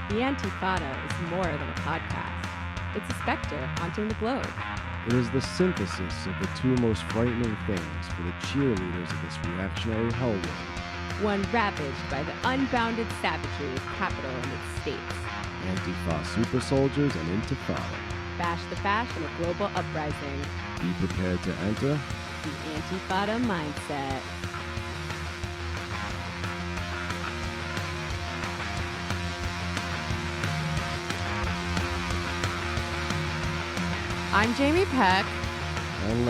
The Antifada is more than a podcast. It's a specter haunting the globe. It is the synthesis of the two most frightening things for the cheerleaders of this reactionary hellworld. One ravaged by the unbounded savagery of capital and its states. Antifa super soldiers and Intifada. Bash the fash in a global uprising. Be prepared to enter The Antifada mindset. I'm Jamie Peck. and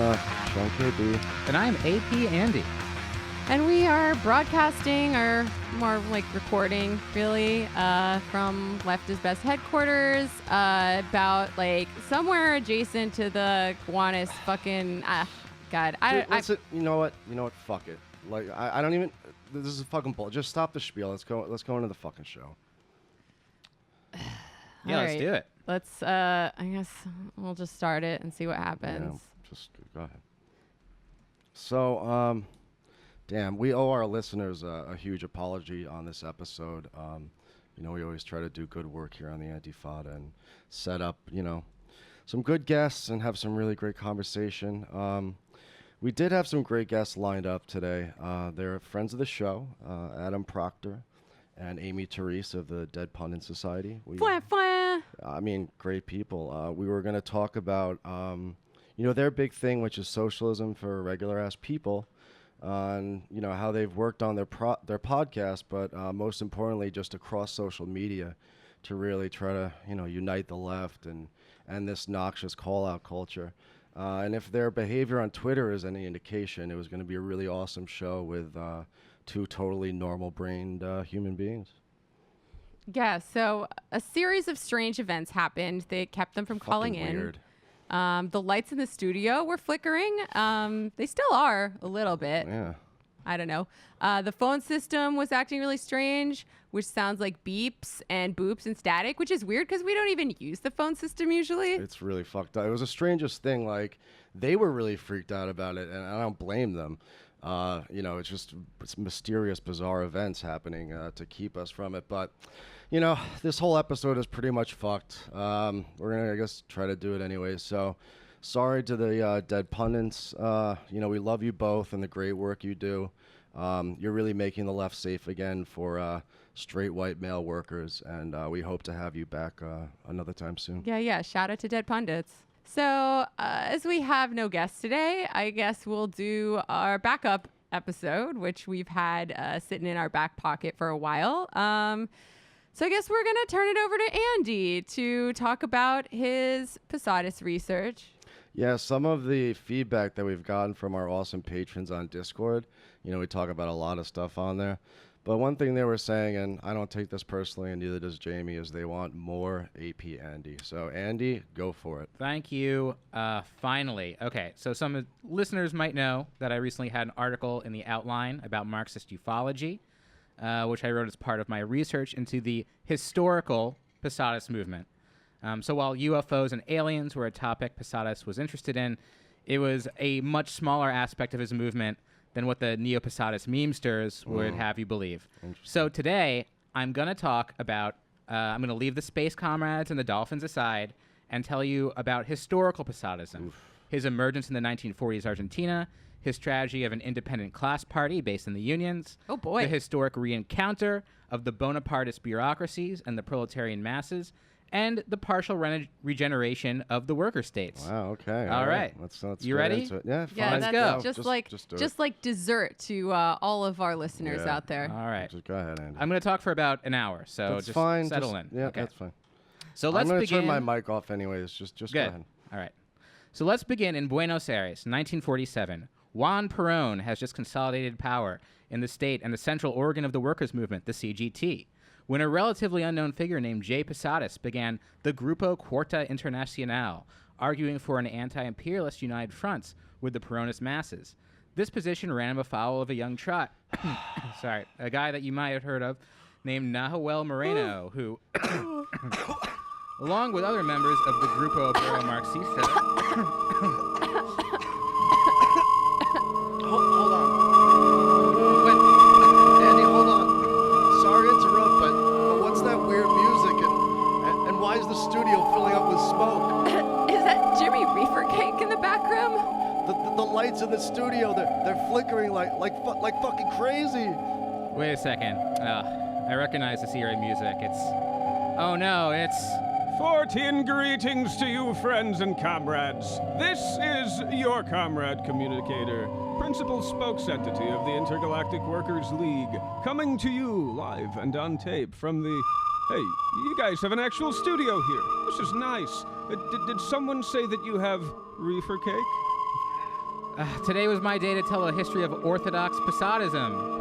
Sean KB. And I'm AP Andy. And we are broadcasting, or more like recording, really, from Left is Best headquarters, about like somewhere adjacent to the Gowanus fucking God. Dude, you know what? Fuck it. Like I don't even. This is a fucking bull. Just stop the spiel. Let's go into the fucking show. Yeah, let's do it. Let's. I guess we'll just start it and see what happens. Yeah, just go ahead. So, damn, we owe our listeners a huge apology on this episode. We always try to do good work here on the Antifada and set up, some good guests and have some really great conversation. We did have some great guests lined up today. They're friends of the show, Adam Proctor and Amy Therese of the Dead Pundit Society. Great people. We were going to talk about, their big thing, which is socialism for regular-ass people, and how they've worked on their podcast, but most importantly, just across social media, to really try to unite the left and this noxious call-out culture. And if their behavior on Twitter is any indication, it was going to be a really awesome show with two totally normal-brained human beings. Yeah. So a series of strange events happened. They kept them from calling in. Weird. The lights in the studio were flickering. They still are a little bit. Yeah. I don't know. The phone system was acting really strange, which sounds like beeps and boops and static, which is weird because we don't even use the phone system usually. It's really fucked up. It was the strangest thing. Like, they were really freaked out about it, and I don't blame them. It's mysterious, bizarre events happening to keep us from it. But, this whole episode is pretty much fucked. We're going to, I guess, try to do it anyway. So, sorry to the Dead Pundits. We love you both and the great work you do. You're really making the left safe again for straight white male workers, and we hope to have you back another time soon. Yeah. Shout out to Dead Pundits. So as we have no guests today, I guess we'll do our backup episode, which we've had sitting in our back pocket for a while. So I guess we're going to turn it over to Andy to talk about his Posadas research. Yeah, some of the feedback that we've gotten from our awesome patrons on Discord, we talk about a lot of stuff on there. But one thing they were saying, and I don't take this personally, and neither does Jamie, is they want more AP Andy. So, Andy, go for it. Thank you. Finally. Okay, so some listeners might know that I recently had an article in the Outline about Marxist ufology, which I wrote as part of my research into the historical Posadas movement. So while UFOs and aliens were a topic Posadas was interested in, it was a much smaller aspect of his movement than what the Neo-Posadist memesters would have you believe. So today, I'm going to talk about, I'm going to leave the Space Comrades and the Dolphins aside and tell you about historical Posadism, his emergence in the 1940s Argentina, his strategy of an independent class party based in the unions, the historic re-encounter of the Bonapartist bureaucracies and the proletarian masses, and the partial regeneration of the worker states. Wow, okay. All right. Let's you get ready? into it. Yeah, Yeah, fine. that's go. just like dessert to all of our listeners out there. All right. Just go ahead, Andy. I'm going to talk for about an hour, so that's just fine. settle in. Yeah, okay. that's fine. So let's I'm going to begin. turn my mic off anyways. Just go Good. ahead. All right. So let's begin in Buenos Aires, 1947. Juan Perón has just consolidated power in the state and the central organ of the workers' movement, the CGT, when a relatively unknown figure named J. Posadas began the Grupo Cuarta Internacional, arguing for an anti-imperialist united front with the Peronist masses. This position ran him afoul of a young trot, a guy that you might have heard of, named Nahuel Moreno, who, along with other members of the Grupo Obrero Marxista, Hold on. Wait, Andy, hold on. Sorry to interrupt, but what's that weird music? And flickering like fucking crazy. Wait a second. I recognize this eerie music. Oh no, it's... 14 greetings to you, friends and comrades. This is your Comrade Communicator, principal spokes entity of the Intergalactic Workers League, coming to you live and on tape from the... Hey, you guys have an actual studio here. This is nice. Did someone say that you have reefer cake? Today was my day to tell a history of orthodox Posadism.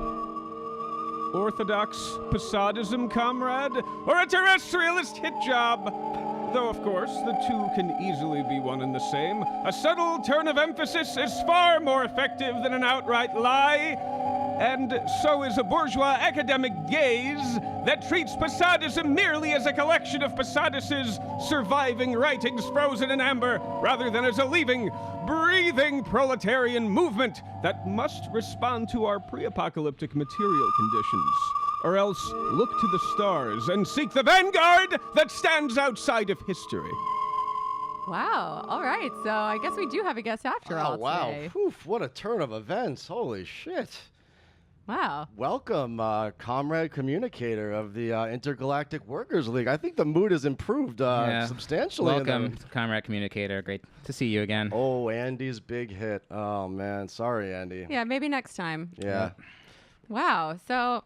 Orthodox Posadism, comrade? Or a terrestrialist hit job? Though, of course, the two can easily be one and the same. A subtle turn of emphasis is far more effective than an outright lie. And so is a bourgeois academic gaze that treats Posadism merely as a collection of Posadas's surviving writings frozen in amber, rather than as a living, breathing proletarian movement that must respond to our pre-apocalyptic material conditions, or else look to the stars and seek the vanguard that stands outside of history. Wow. All right. So I guess we do have a guest after all today. Wow. Oof, what a turn of events. Holy shit. Wow. Welcome, Comrade Communicator of the Intergalactic Workers League. I think the mood has improved substantially. Welcome, Comrade Communicator. Great to see you again. Oh, Andy's big hit. Oh, man. Sorry, Andy. Yeah, maybe next time. Yeah. Wow. So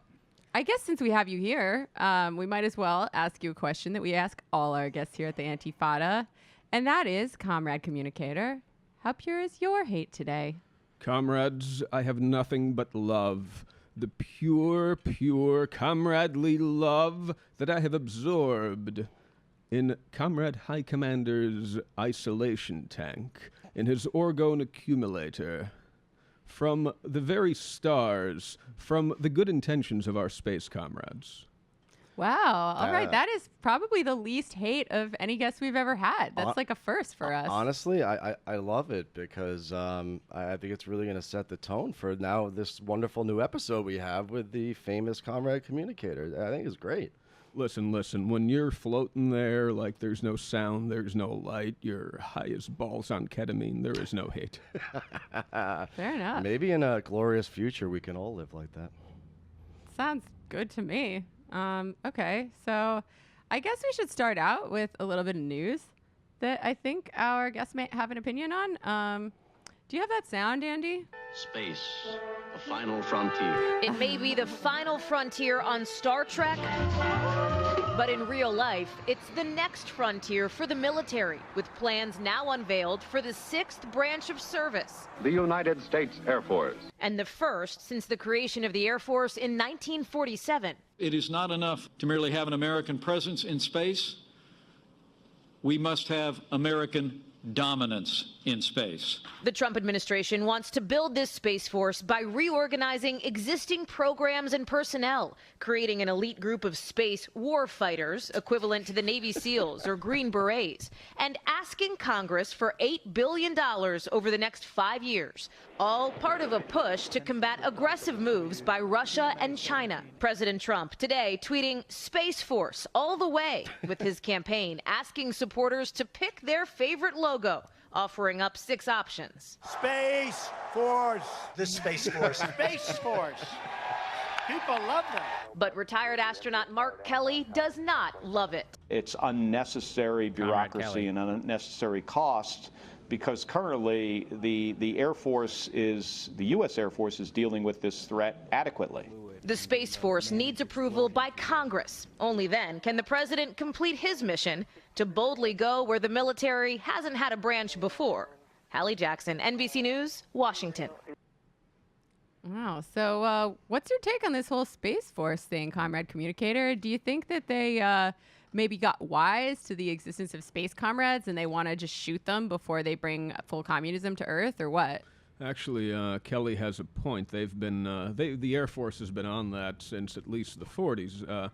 I guess since we have you here, we might as well ask you a question that we ask all our guests here at the Antifada. And that is, Comrade Communicator, how pure is your hate today? Comrades, I have nothing but love. The pure, comradely love that I have absorbed in Comrade High Commander's isolation tank, in his orgone accumulator, from the very stars, from the good intentions of our space comrades. Wow. All right. That is probably the least hate of any guest we've ever had. That's like a first for us. Honestly, I love it because I think it's really going to set the tone for now this wonderful new episode we have with the famous Comrade Communicator. I think it's great. Listen, when you're floating there like there's no sound, there's no light, you're high as balls on ketamine, there is no hate. Fair enough. Maybe in a glorious future we can all live like that. Sounds good to me. Okay, so I guess we should start out with a little bit of news that I think our guests may have an opinion on. Do you have that sound, Andy? Space, the final frontier. It may be the final frontier on Star Trek, but in real life, it's the next frontier for the military, with plans now unveiled for the 6th branch of service. The United States Air Force. And the first since the creation of the Air Force in 1947. It is not enough to merely have an American presence in space. We must have American dominance in space. The Trump administration wants to build this Space Force by reorganizing existing programs and personnel, creating an elite group of space war fighters, equivalent to the Navy SEALs or Green Berets, and asking Congress for $8 billion over the next 5 years, all part of a push to combat aggressive moves by Russia and China. President Trump today tweeting Space Force all the way with his campaign, asking supporters to pick their favorite logo, offering up 6 options. Space Force. The Space Force. Space Force. People love that. But retired astronaut Mark Kelly does not love it. It's unnecessary bureaucracy and unnecessary cost because currently the Air Force the U.S. Air Force is dealing with this threat adequately. The Space Force needs approval by Congress. Only then can the president complete his mission to boldly go where the military hasn't had a branch before. Hallie Jackson, NBC News, Washington. Wow. So what's your take on this whole Space Force thing, Comrade Communicator? Do you think that they maybe got wise to the existence of space comrades and they want to just shoot them before they bring full communism to Earth, or what? Actually, Kelly has a point. They've been the Air Force has been on that since at least the 40s.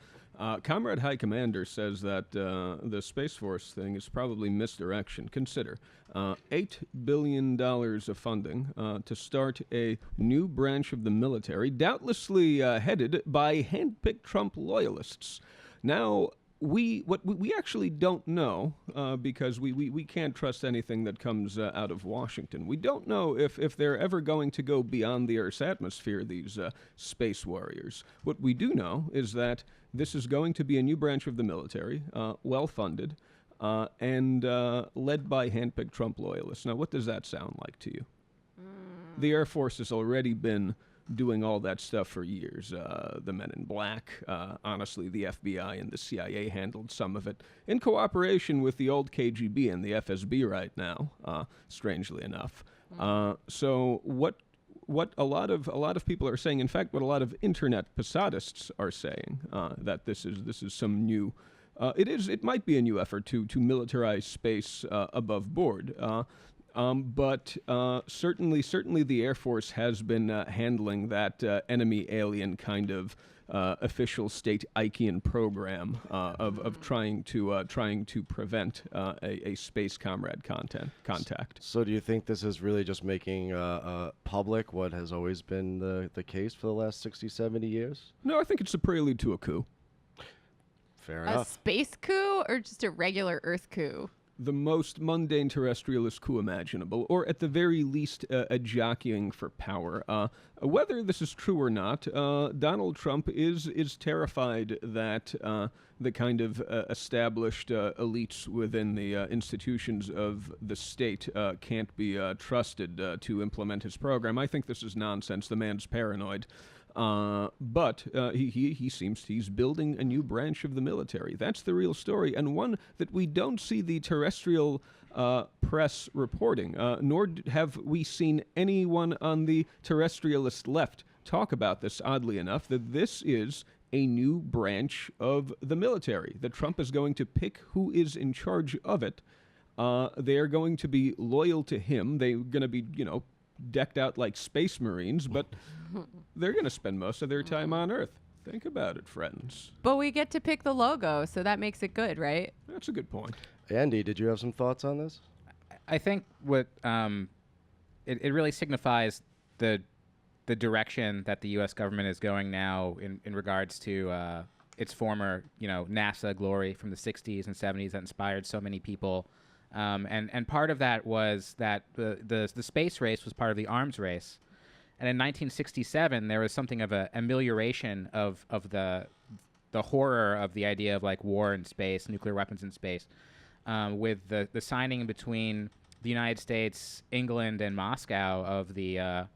Comrade High Commander says that the Space Force thing is probably misdirection. Consider $8 billion of funding to start a new branch of the military, doubtlessly headed by hand-picked Trump loyalists. Now, we actually don't know, because we can't trust anything that comes out of Washington. We don't know if they're ever going to go beyond the Earth's atmosphere, these space warriors. What we do know is that this is going to be a new branch of the military, well-funded, and led by hand-picked Trump loyalists. Now, what does that sound like to you? The Air Force has already been doing all that stuff for years. The Men in Black, honestly, the FBI and the CIA handled some of it in cooperation with the old KGB and the FSB right now, strangely enough. So what a lot of people are saying, in fact, what a lot of Internet Posadists are saying, that this is some new, it might be a new effort to militarize space above board. But certainly the Air Force has been handling that enemy alien kind of official state Ikean program of trying to prevent a space comrade contact. So do you think this is really just making public what has always been the case for the last 60, 70 years? No, I think it's a prelude to a coup. Fair A enough. space coup or just a regular Earth coup? The most mundane terrestrialist coup imaginable, or at the very least a jockeying for power. Whether this is true or not, Donald Trump is terrified that the kind of established elites within the institutions of the state can't be trusted to implement his program. I think this is nonsense. The man's paranoid. But he seems he's building a new branch of the military. That's the real story, and one that we don't see the terrestrial press reporting, nor have we seen anyone on the terrestrialist left talk about this, oddly enough, that this is a new branch of the military, that Trump is going to pick who is in charge of it. They are going to be loyal to him. They're going to be, decked out like space marines, but they're going to spend most of their time on Earth. Think about it, friends. But we get to pick the logo, so that makes it good, right? That's a good point. Andy, did you have some thoughts on this? I think what it really signifies the direction that the U.S. government is going now in regards to its former, NASA glory from the 60s and 70s that inspired so many people. And part of that was that the space race was part of the arms race. And in 1967, there was something of an amelioration of the horror of the idea of like war in space, nuclear weapons in space, with the signing between the United States, England, and Moscow of the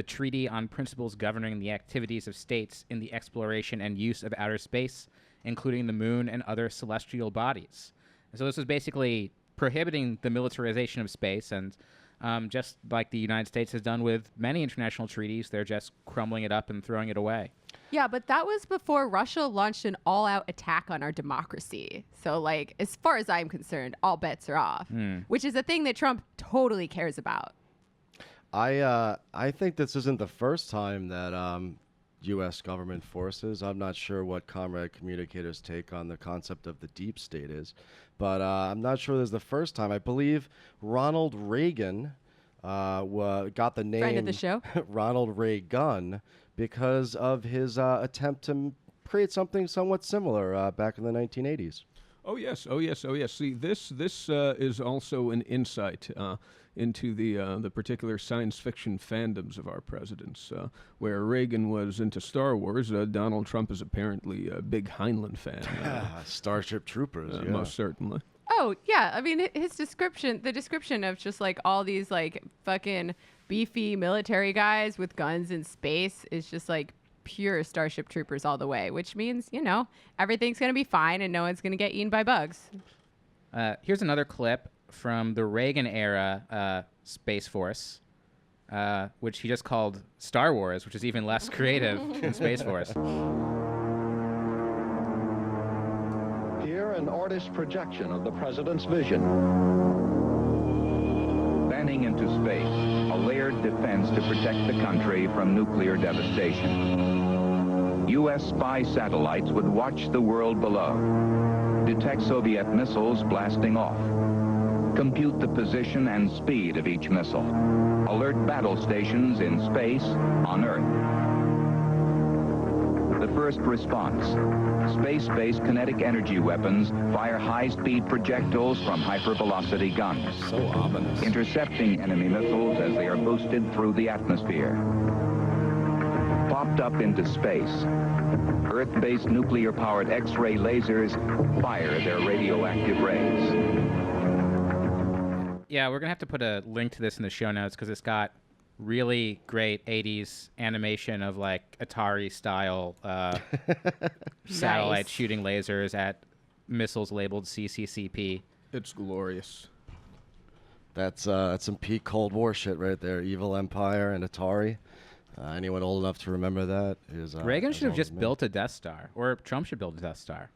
Treaty on Principles Governing the Activities of States in the Exploration and Use of Outer Space, including the Moon and other celestial bodies. And so this was basically prohibiting the militarization of space, and just like the United States has done with many international treaties, they're just crumbling it up and throwing it away. Yeah, but that was before Russia launched an all-out attack on our democracy. So, like, as far as I'm concerned, all bets are off, which is a thing that Trump totally cares about. I think this isn't the first time that U.S. government forces, I'm not sure what Comrade Communicator's take on the concept of the deep state is, but I'm not sure this is the first time. I believe Ronald Reagan got the name Friend of the show. Ronald Reagan because of his attempt to create something somewhat similar back in the 1980s. Oh yes. See, this is also an insight into the particular science fiction fandoms of our presidents. Where Reagan was into Star Wars, Donald Trump is apparently a big Heinlein fan. Starship Troopers, yeah. Most certainly. Oh, yeah. I mean, the description of just like all these like fucking beefy military guys with guns in space is just like pure Starship Troopers all the way, which means, everything's going to be fine and no one's going to get eaten by bugs. Here's another clip from the Reagan era Space Force, which he just called Star Wars, which is even less creative than Space Force. Here, an artist's projection of the president's vision. Banning into space, a layered defense to protect the country from nuclear devastation. U.S. spy satellites would watch the world below, detect Soviet missiles blasting off, compute the position and speed of each missile, alert battle stations in space, on Earth. The first first response. Space-based kinetic energy weapons fire high-speed projectiles from hypervelocity guns, So ominous. intercepting enemy missiles as they are boosted through the atmosphere. Popped up into space, Earth-based nuclear-powered X-ray lasers fire their radioactive rays. Yeah, we're going to have to put a link to this in the show notes because it's got really great 80s animation of like Atari-style satellite shooting lasers at missiles labeled CCCP. It's glorious. That's some peak Cold War shit right there. Evil Empire and Atari. Anyone old enough to remember that is Reagan should have just built a Death Star, or Trump should build a Death Star.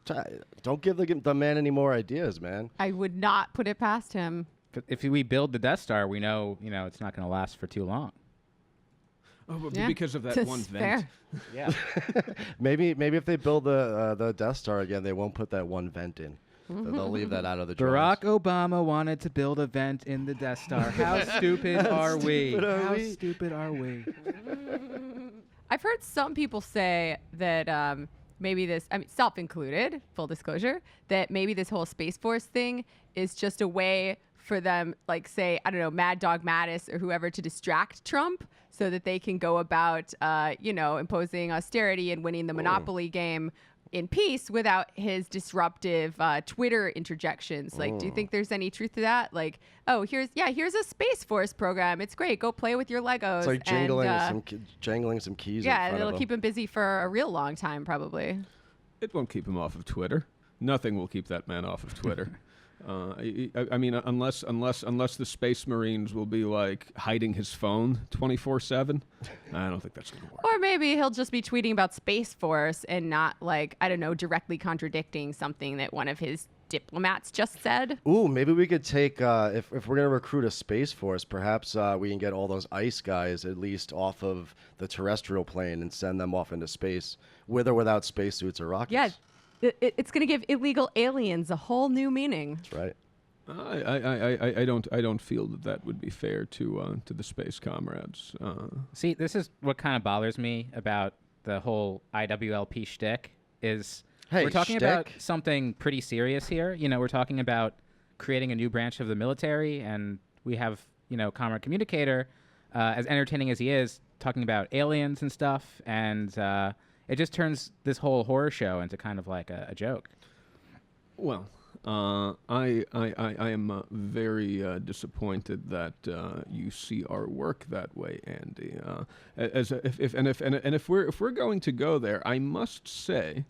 Don't give the man any more ideas, man. I would not put it past him. If we build the Death Star, we know, it's not going to last for too long. Oh, but Yeah. because of that That's one vent. fair. Yeah. Maybe if they build the Death Star again, they won't put that one vent in. They'll leave that out of the Barack drawings. Obama wanted to build a vent in the Death Star. How stupid are we? How we? stupid are we? I've heard some people say that maybe this, I mean, self-included, full disclosure, that maybe this whole Space Force thing is just a way for them, like, say, I don't know, Mad Dog Mattis or whoever, to distract Trump so that they can go about, imposing austerity and winning the Monopoly game in peace without his disruptive Twitter interjections. Like, do you think there's any truth to that? Like, oh, here's a Space Force program. It's great. Go play with your Legos. It's like jangling some keys. Yeah, in front it'll of keep him busy for a real long time, probably. It won't keep him off of Twitter. Nothing will keep that man off of Twitter. I mean, unless the Space Marines will be like hiding his phone 24/7, I don't think that's going to work. Or maybe he'll just be tweeting about Space Force and not, like, I don't know, directly contradicting something that one of his diplomats just said. Ooh, maybe we could take, if we're going to recruit a Space Force, perhaps we can get all those ICE guys at least off of the terrestrial plane and send them off into space with or without spacesuits or rockets. Yeah, it's going to give illegal aliens a whole new meaning. That's right. I don't feel that would be fair to the Space Comrades. See, this is what kind of bothers me about the whole IWLP shtick is we're talking about something pretty serious here. We're talking about creating a new branch of the military, and we have, Comrade Communicator, as entertaining as he is, talking about aliens and stuff, and it just turns this whole horror show into kind of like a joke. Well, I am very disappointed that you see our work that way, Andy. If we're going to go there, I must say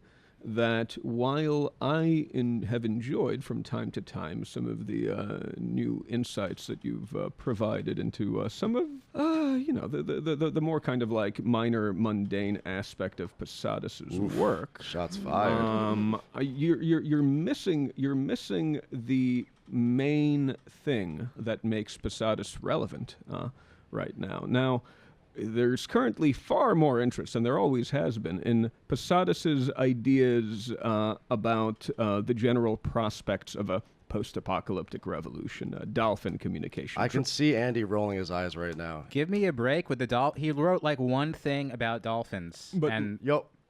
that while I have enjoyed from time to time some of the new insights that you've provided into some of the more kind of like minor mundane aspect of Posadas's work. Shots fired. You're missing the main thing that makes Posadas relevant right now. Now, there's currently far more interest, and there always has been, in Posadas's ideas about the general prospects of a post-apocalyptic revolution, dolphin communication. I can see Andy rolling his eyes right now. Give me a break with the dolphin. He wrote like one thing about dolphins, and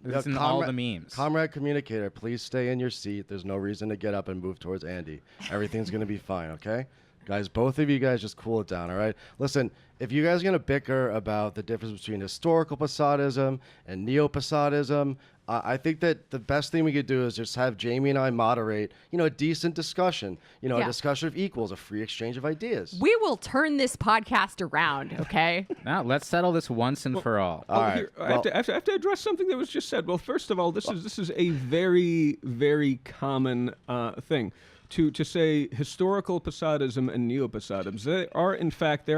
it's in all the memes. Comrade Communicator, please stay in your seat. There's no reason to get up and move towards Andy. Everything's going to be fine, okay? Guys, both of you guys just cool it down, all right? Listen, if you guys are going to bicker about the difference between historical Posadism and Neo-Posadism, I think that the best thing we could do is just have Jamie and I moderate, a decent discussion, a discussion of equals, a free exchange of ideas. We will turn this podcast around, okay? Now, let's settle this once and for all. All right. I have to address something that was just said. Well, first of all, this is a very, very common thing. To say historical Posadism and Neo-Posadism, there are in fact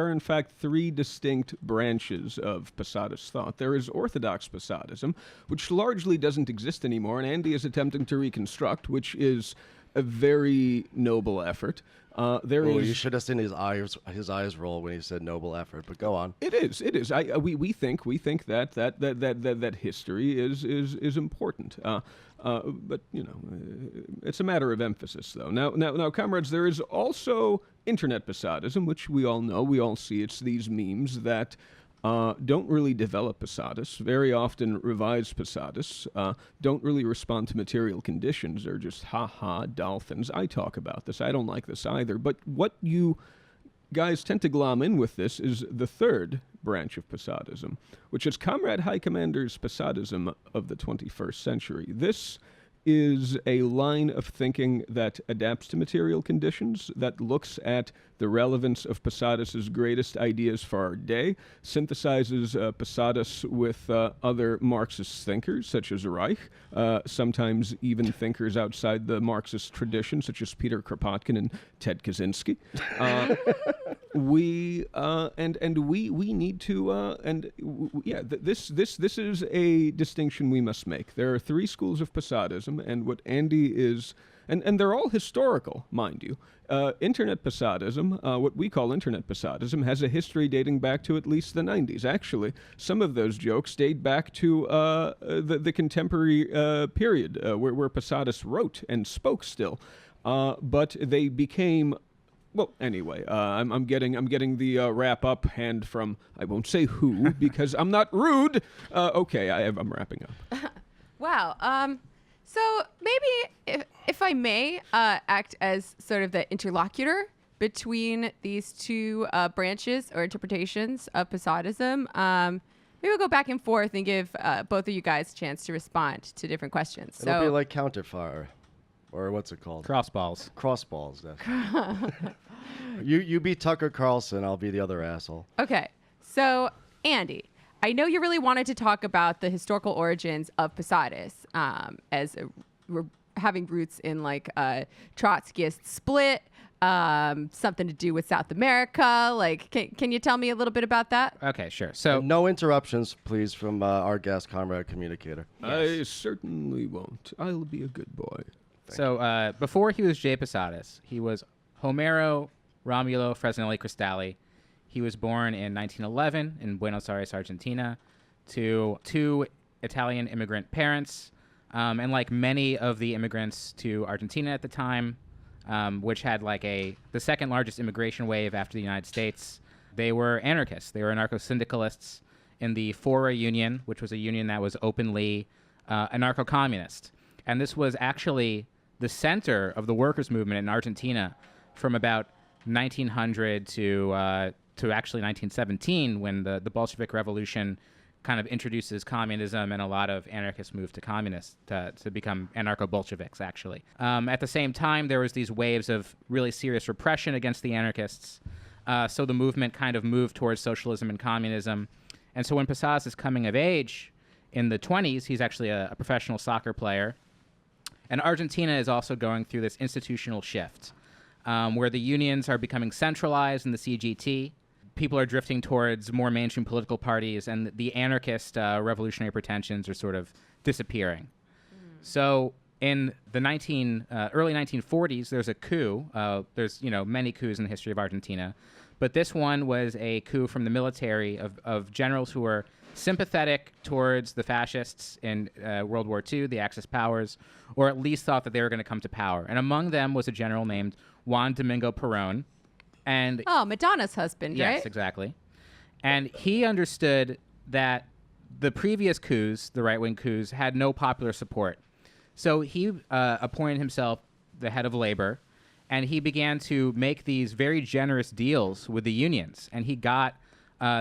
three distinct branches of Posadas thought. There is Orthodox Posadism, which largely doesn't exist anymore, and Andy is attempting to reconstruct, which is a very noble effort. You should have seen his eyes roll when he said noble effort. But go on. It is. We think that history is important. But it's a matter of emphasis, though. Now, comrades, there is also Internet Posadism, which we all know, we all see. It's these memes that don't really develop Posadas, very often revise Posadas, don't really respond to material conditions. They're just dolphins. I talk about this. I don't like this either. But what you guys tend to glom in with this is the third branch of Posadism, which is Comrade High Commander's Posadism of the 21st century. This is a line of thinking that adapts to material conditions, that looks at the relevance of Posadas's greatest ideas for our day, synthesizes Posadas with other Marxist thinkers, such as Reich, sometimes even thinkers outside the Marxist tradition, such as Peter Kropotkin and Ted Kaczynski. We need to this is a distinction we must make. There are three schools of Posadism, and what Andy is, and they're all historical, mind you. Internet Posadism, what we call Internet Posadism, has a history dating back to at least the 90s. Actually, some of those jokes date back to the contemporary period where Posadas wrote and spoke still, but they became. Well, anyway, I'm getting the wrap up hand from, I won't say who because I'm not rude. Okay, I'm wrapping up. Wow. So maybe if I may act as sort of the interlocutor between these two branches or interpretations of Posadism, maybe we'll go back and forth and give both of you guys a chance to respond to different questions. It'll be like counterfire. Or what's it called? Crossballs. Crossballs. You be Tucker Carlson. I'll be the other asshole. Okay. So, Andy, I know you really wanted to talk about the historical origins of Posadas as having roots in like a Trotskyist split, something to do with South America. Like, can you tell me a little bit about that? Okay, sure. So and no interruptions, please, from our guest, Comrade Communicator. Yes. I certainly won't. I'll be a good boy. So before he was J. Posadas, he was Homero Romulo Fresnelli Cristalli. He was born in 1911 in Buenos Aires, Argentina, to two Italian immigrant parents. And like many of the immigrants to Argentina at the time, which had like the second largest immigration wave after the United States, they were anarchists. They were anarcho-syndicalists in the Fora Union, which was a union that was openly anarcho-communist. And this was actually the center of the workers' movement in Argentina from about 1900 to actually 1917, when the Bolshevik Revolution kind of introduces communism, and a lot of anarchists moved to communists to become anarcho-Bolsheviks, actually. At the same time, there was these waves of really serious repression against the anarchists, so the movement kind of moved towards socialism and communism. And so when Posadas is coming of age in the 20s, he's actually a professional soccer player. And Argentina is also going through this institutional shift where the unions are becoming centralized in the CGT. People are drifting towards more mainstream political parties, and the anarchist revolutionary pretensions are sort of disappearing. So in the early 1940s, there's a coup. There's many coups in the history of Argentina, but this one was a coup from the military of generals who were sympathetic towards the fascists in World War II, the Axis powers, or at least thought that they were going to come to power. And among them was a general named Juan Domingo Perón. And Madonna's husband, right? Yes, exactly. And he understood that the previous coups, the right-wing coups, had no popular support. So he appointed himself the head of labor, and he began to make these very generous deals with the unions. And he got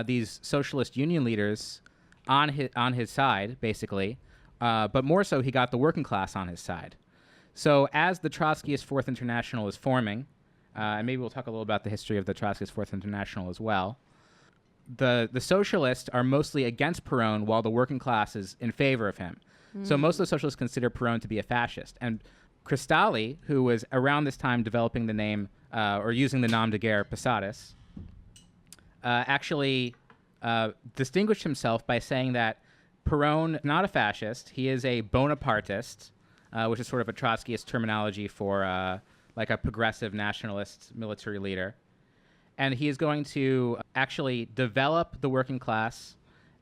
these socialist union leaders on his side, basically, but more so, he got the working class on his side. So as the Trotskyist Fourth International is forming, and maybe we'll talk a little about the history of the Trotskyist Fourth International as well, the socialists are mostly against Perón, while the working class is in favor of him. So most of the socialists consider Perón to be a fascist. And Cristalli, who was around this time developing the name, or using the nom de guerre Posadas, actually distinguished himself by saying that Perón is not a fascist, he is a Bonapartist, which is sort of a Trotskyist terminology for like a progressive nationalist military leader. And he is going to actually develop the working class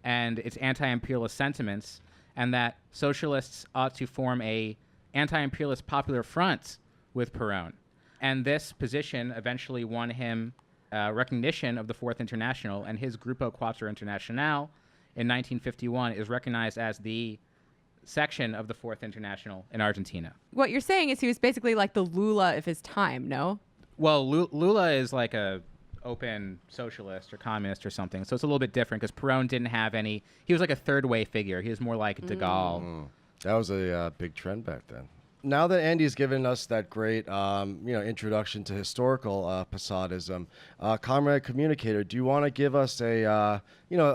and its anti-imperialist sentiments, and that socialists ought to form a anti-imperialist popular front with Perón. And this position eventually won him recognition of the Fourth International, and his Grupo Cuatro Internacional in 1951 is recognized as the section of the Fourth International in Argentina. What you're saying is he was basically like the Lula of his time, no? Well, Lula is like a open socialist or communist or something, so it's a little bit different because Perón didn't have any. He was like a third way figure. He was more like De Gaulle. That was a big trend back then. Now that Andy's given us that great, introduction to historical Posadism, Comrade Communicator, do you want to give us a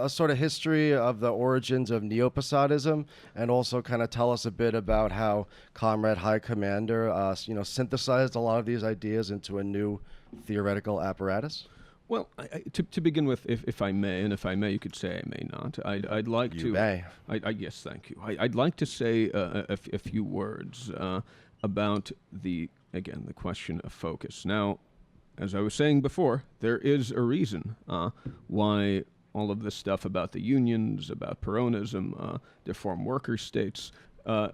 sort of history of the origins of Neo-Posadism, and also kind of tell us a bit about how Comrade High Commander, synthesized a lot of these ideas into a new theoretical apparatus? Well, to begin with, if I may, and if I may, you could say I may not. I'd like to. You may. Yes, thank you. I'd like to say a few words about the question of focus. Now, as I was saying before, there is a reason why all of this stuff about the unions, about Peronism, deformed worker states.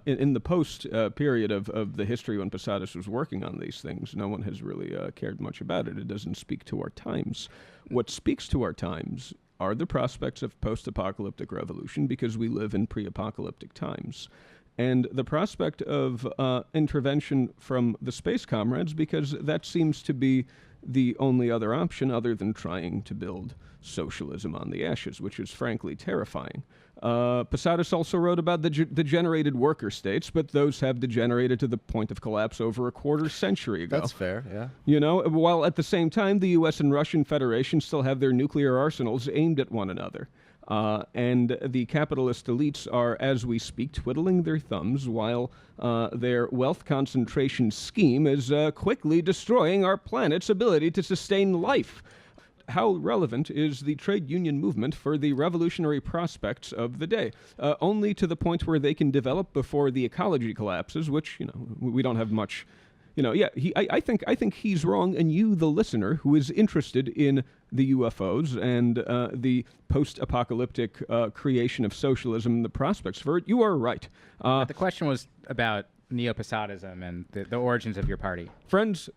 In the post period of the history when Posadas was working on these things, no one has really cared much about it. It doesn't speak to our times. What speaks to our times are the prospects of post-apocalyptic revolution, because we live in pre-apocalyptic times, and the prospect of intervention from the Space Comrades, because that seems to be the only other option other than trying to build socialism on the ashes, which is frankly terrifying. Posadas also wrote about the degenerated worker states, but those have degenerated to the point of collapse over a quarter century ago. That's fair, yeah. While at the same time, the U.S. and Russian Federation still have their nuclear arsenals aimed at one another. And the capitalist elites are, as we speak, twiddling their thumbs while their wealth concentration scheme is quickly destroying our planet's ability to sustain life. How relevant is the trade union movement for the revolutionary prospects of the day? Only to the point where they can develop before the ecology collapses, which, we don't have much. I think he's wrong, and you, the listener, who is interested in the UFOs and the post-apocalyptic creation of socialism and the prospects for it, you are right. But the question was about Neo-Posadism and the origins of your party. Friends,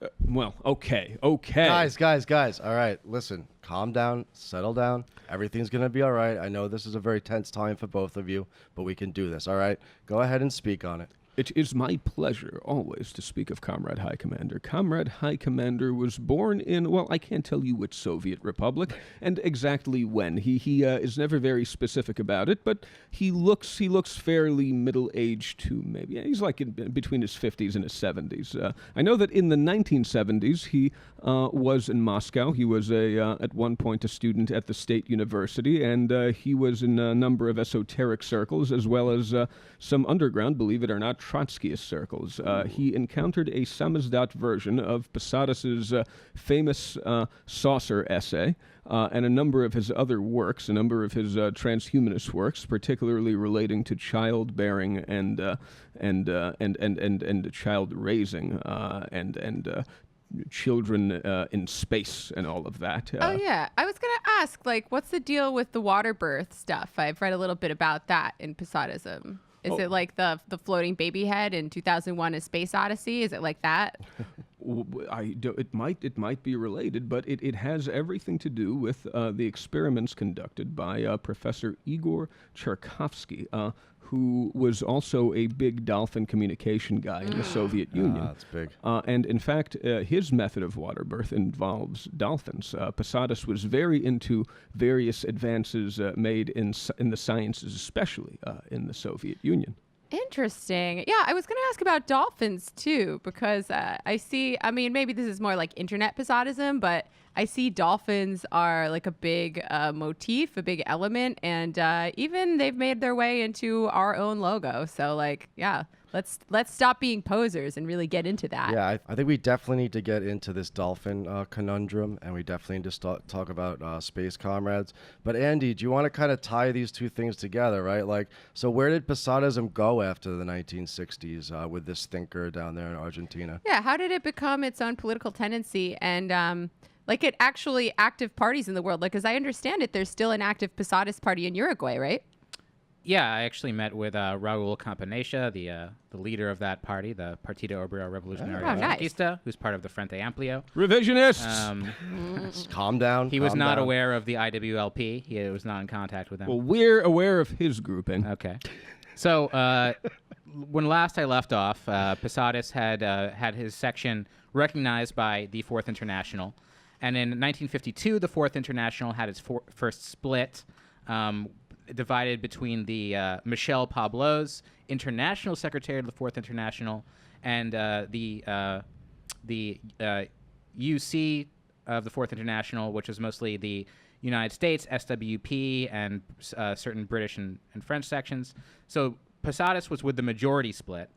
okay. Guys, all right, listen, calm down, settle down. Everything's going to be all right. I know this is a very tense time for both of you, but we can do this, all right? Go ahead and speak on it. It is my pleasure always to speak of Comrade High Commander. Comrade High Commander was born in, I can't tell you which Soviet republic and exactly when. He is never very specific about it, but he looks fairly middle-aged to maybe. He's like between his 50s and his 70s. I know that in the 1970s he was in Moscow. He was at one point a student at the State University, and he was in a number of esoteric circles as well as some underground, believe it or not, Trotskyist circles. He encountered a samizdat version of Posadas's famous saucer essay and a number of his other works, a number of his transhumanist works, particularly relating to childbearing and child raising and children in space and all of that. Oh, yeah. I was going to ask, what's the deal with the water birth stuff? I've read a little bit about that in Posadism. Is it like the floating baby head in 2001: A Space Odyssey? Is it like that? It might be related, but it has everything to do with the experiments conducted by Professor Igor Cherkovsky, who was also a big dolphin communication guy in the Soviet Union. That's big. And in fact, his method of water birth involves dolphins. Posadas was very into various advances made in the sciences, especially in the Soviet Union. Interesting. Yeah, I was going to ask about dolphins too, because maybe this is more like Internet Posadism, but I see dolphins are like a big motif, a big element, and even they've made their way into our own logo. So let's stop being posers and really get into that. Yeah, I think we definitely need to get into this dolphin conundrum, and we definitely need to talk about Space Comrades. But Andy, do you want to kind of tie these two things together, right? So where did Posadism go after the 1960s with this thinker down there in Argentina? Yeah, how did it become its own political tendency and it actually active parties in the world? As I understand it, there's still an active Posadist party in Uruguay, right? Yeah, I actually met with Raúl Campanesia, the leader of that party, the Partido Obrero Revolucionario Anarquista, who's part of the Frente Amplio. Revisionists! Calm down. He was not aware of the IWLP. He was not in contact with them. Well, we're aware of his grouping. Okay. So when last I left off, Posadas had his section recognized by the Fourth International. And in 1952, the Fourth International had its first split, divided between the Michel Pablos, international secretary of the Fourth International, and the UC of the Fourth International, which was mostly the United States, SWP, and certain British and French sections. So Posadas was with the majority split,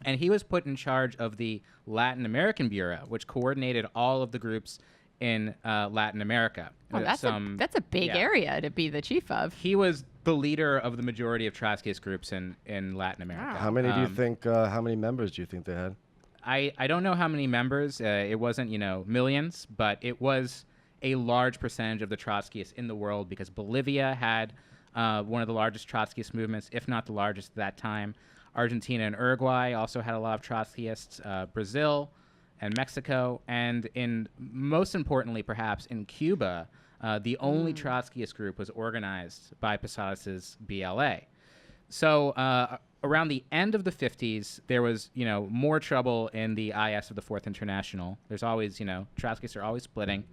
and he was put in charge of the Latin American Bureau, which coordinated all of the groups in Latin America. Oh, that's a big area to be the chief of. He was the leader of the majority of Trotskyist groups in Latin America. Wow. How many do you think? How many members do you think they had? I don't know how many members. It wasn't millions, but it was a large percentage of the Trotskyists in the world, because Bolivia had one of the largest Trotskyist movements, if not the largest at that time. Argentina and Uruguay also had a lot of Trotskyists. Brazil and Mexico, and most importantly, perhaps, in Cuba, the only Trotskyist group was organized by Posadas's BLA. So around the end of the 50s, there was, more trouble in the IS of the Fourth International. There's always, Trotskyists are always splitting.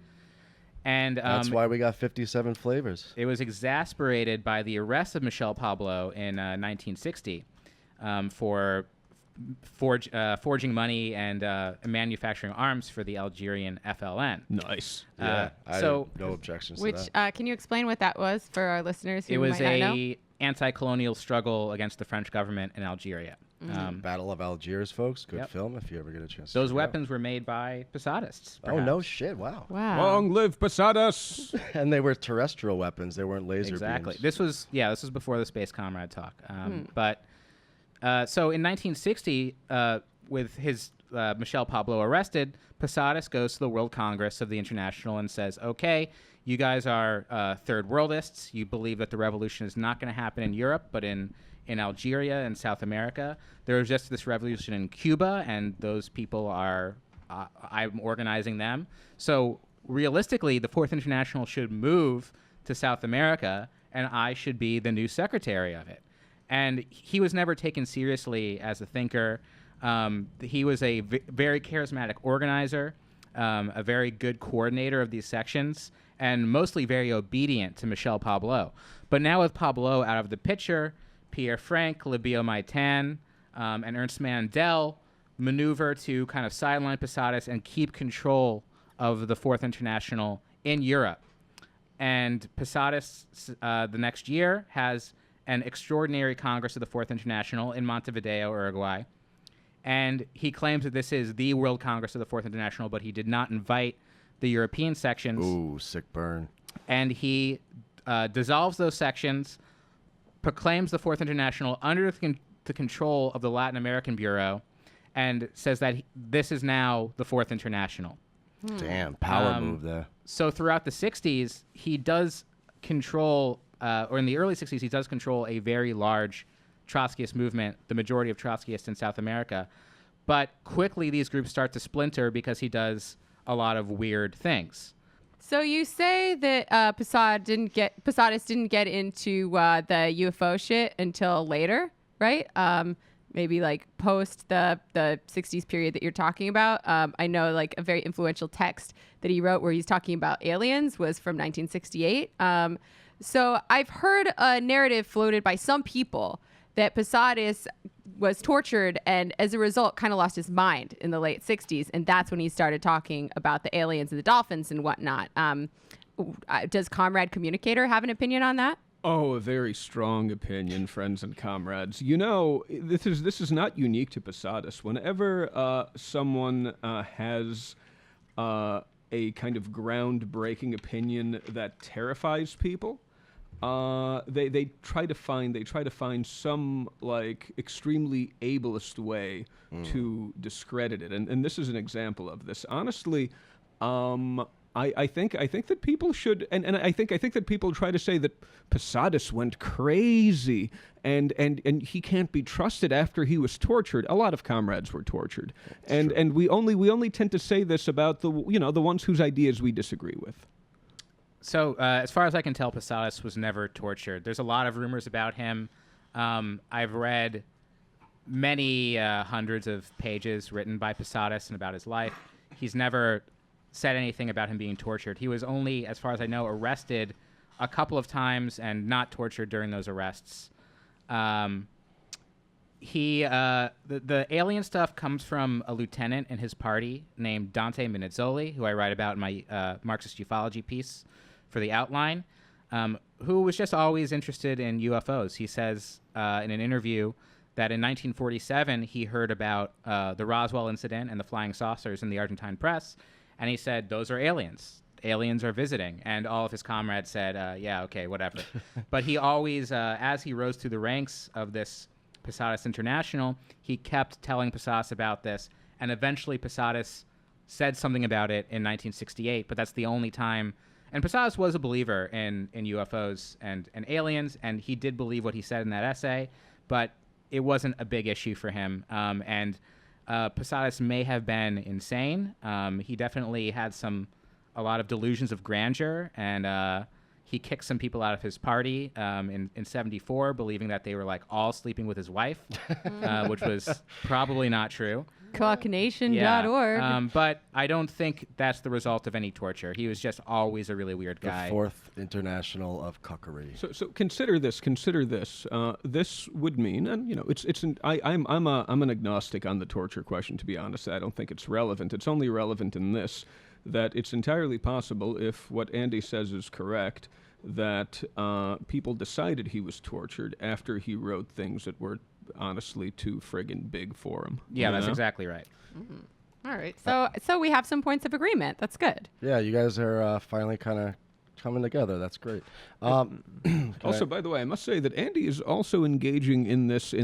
And that's why we got 57 flavors. It was exacerbated by the arrest of Michel Pablo in 1960 for forging money and manufacturing arms for the Algerian FLN. Nice. Yeah, I have no objections to that. Can you explain what that was for our listeners who might not know? It was a anti-colonial struggle against the French government in Algeria. Battle of Algiers, folks. Good film if you ever get a chance. Those weapons were made by Posadists. Oh, no shit. Wow. Long live Posadas. And they were terrestrial weapons. They weren't laser Exactly. beams. This was before the Space Comrade talk. But so in 1960, with his Michel Pablo arrested, Posadas goes to the World Congress of the International and says, okay, you guys are third worldists. You believe that the revolution is not going to happen in Europe, but in Algeria and South America. There was just this revolution in Cuba, and those people are, I'm organizing them. So realistically, the Fourth International should move to South America, and I should be the new secretary of it. And he was never taken seriously as a thinker. He was a very charismatic organizer, a very good coordinator of these sections, and mostly very obedient to Michel Pablo. But now with Pablo out of the picture, Pierre Frank, Libio Maitan, and Ernst Mandel maneuver to kind of sideline Posadas and keep control of the Fourth International in Europe. And Posadas, the next year, has an extraordinary Congress of the Fourth International in Montevideo, Uruguay. And he claims that this is the World Congress of the Fourth International, but he did not invite the European sections. Ooh, sick burn. And he dissolves those sections, proclaims the Fourth International under the control of the Latin American Bureau, and says that this is now the Fourth International. Damn, power move there. So throughout the 60s, he does control, or in the early 60s, he does control a very large Trotskyist movement, the majority of Trotskyists in South America. But quickly, these groups start to splinter because he does a lot of weird things. So you say that Posadas didn't get into the UFO shit until later, right? Maybe like post the 60s period that you're talking about. I know like a very influential text that he wrote where he's talking about aliens was from 1968. So I've heard a narrative floated by some people that Posadas was tortured and as a result kind of lost his mind in the late 60s. And that's when he started talking about the aliens and the dolphins and whatnot. Does Comrade Communicator have an opinion on that? Oh, a very strong opinion, friends and comrades. You know, this is not unique to Posadas. Whenever someone has a kind of groundbreaking opinion that terrifies people, they try to find some like extremely ableist way to discredit it, and this is an example of this. Honestly, I think that people should, and I think that people try to say that Posadas went crazy and he can't be trusted after he was tortured. A lot of comrades were tortured, and we only tend to say this about the ones whose ideas we disagree with. So as far as I can tell, Posadas was never tortured. There's a lot of rumors about him. I've read many hundreds of pages written by Posadas and about his life. He's never said anything about him being tortured. He was only, as far as I know, arrested a couple of times and not tortured during those arrests. The alien stuff comes from a lieutenant in his party named Dante Minizzoli, who I write about in my Marxist-Ufology piece for the outline, who was just always interested in UFOs. He says in an interview that in 1947 he heard about the Roswell incident and the flying saucers in the Argentine press, and he said, those are aliens. Aliens are visiting. And all of his comrades said, yeah, okay, whatever. But he always, as he rose through the ranks of this Posadas International, he kept telling Posadas about this, and eventually Posadas said something about it in 1968, but that's the only time. And Posadas was a believer in UFOs and aliens, and he did believe what he said in that essay, but it wasn't a big issue for him. Posadas may have been insane. He definitely had a lot of delusions of grandeur, and he kicked some people out of his party in 74, believing that they were like all sleeping with his wife, which was probably not true. Cocknation.org. But I don't think that's the result of any torture. He was just always a really weird guy. The Fourth International of Cuckery. So consider this. This would mean, and I'm an agnostic on the torture question. To be honest, I don't think it's relevant. It's only relevant in this, that it's entirely possible, if what Andy says is correct, that people decided he was tortured after he wrote things that were honestly too friggin' big for him. Yeah, that's exactly right. Mm-hmm. All right. So we have some points of agreement. That's good. Yeah, you guys are finally kind of coming together. That's great. Also, by the way, I must say that Andy is also engaging in this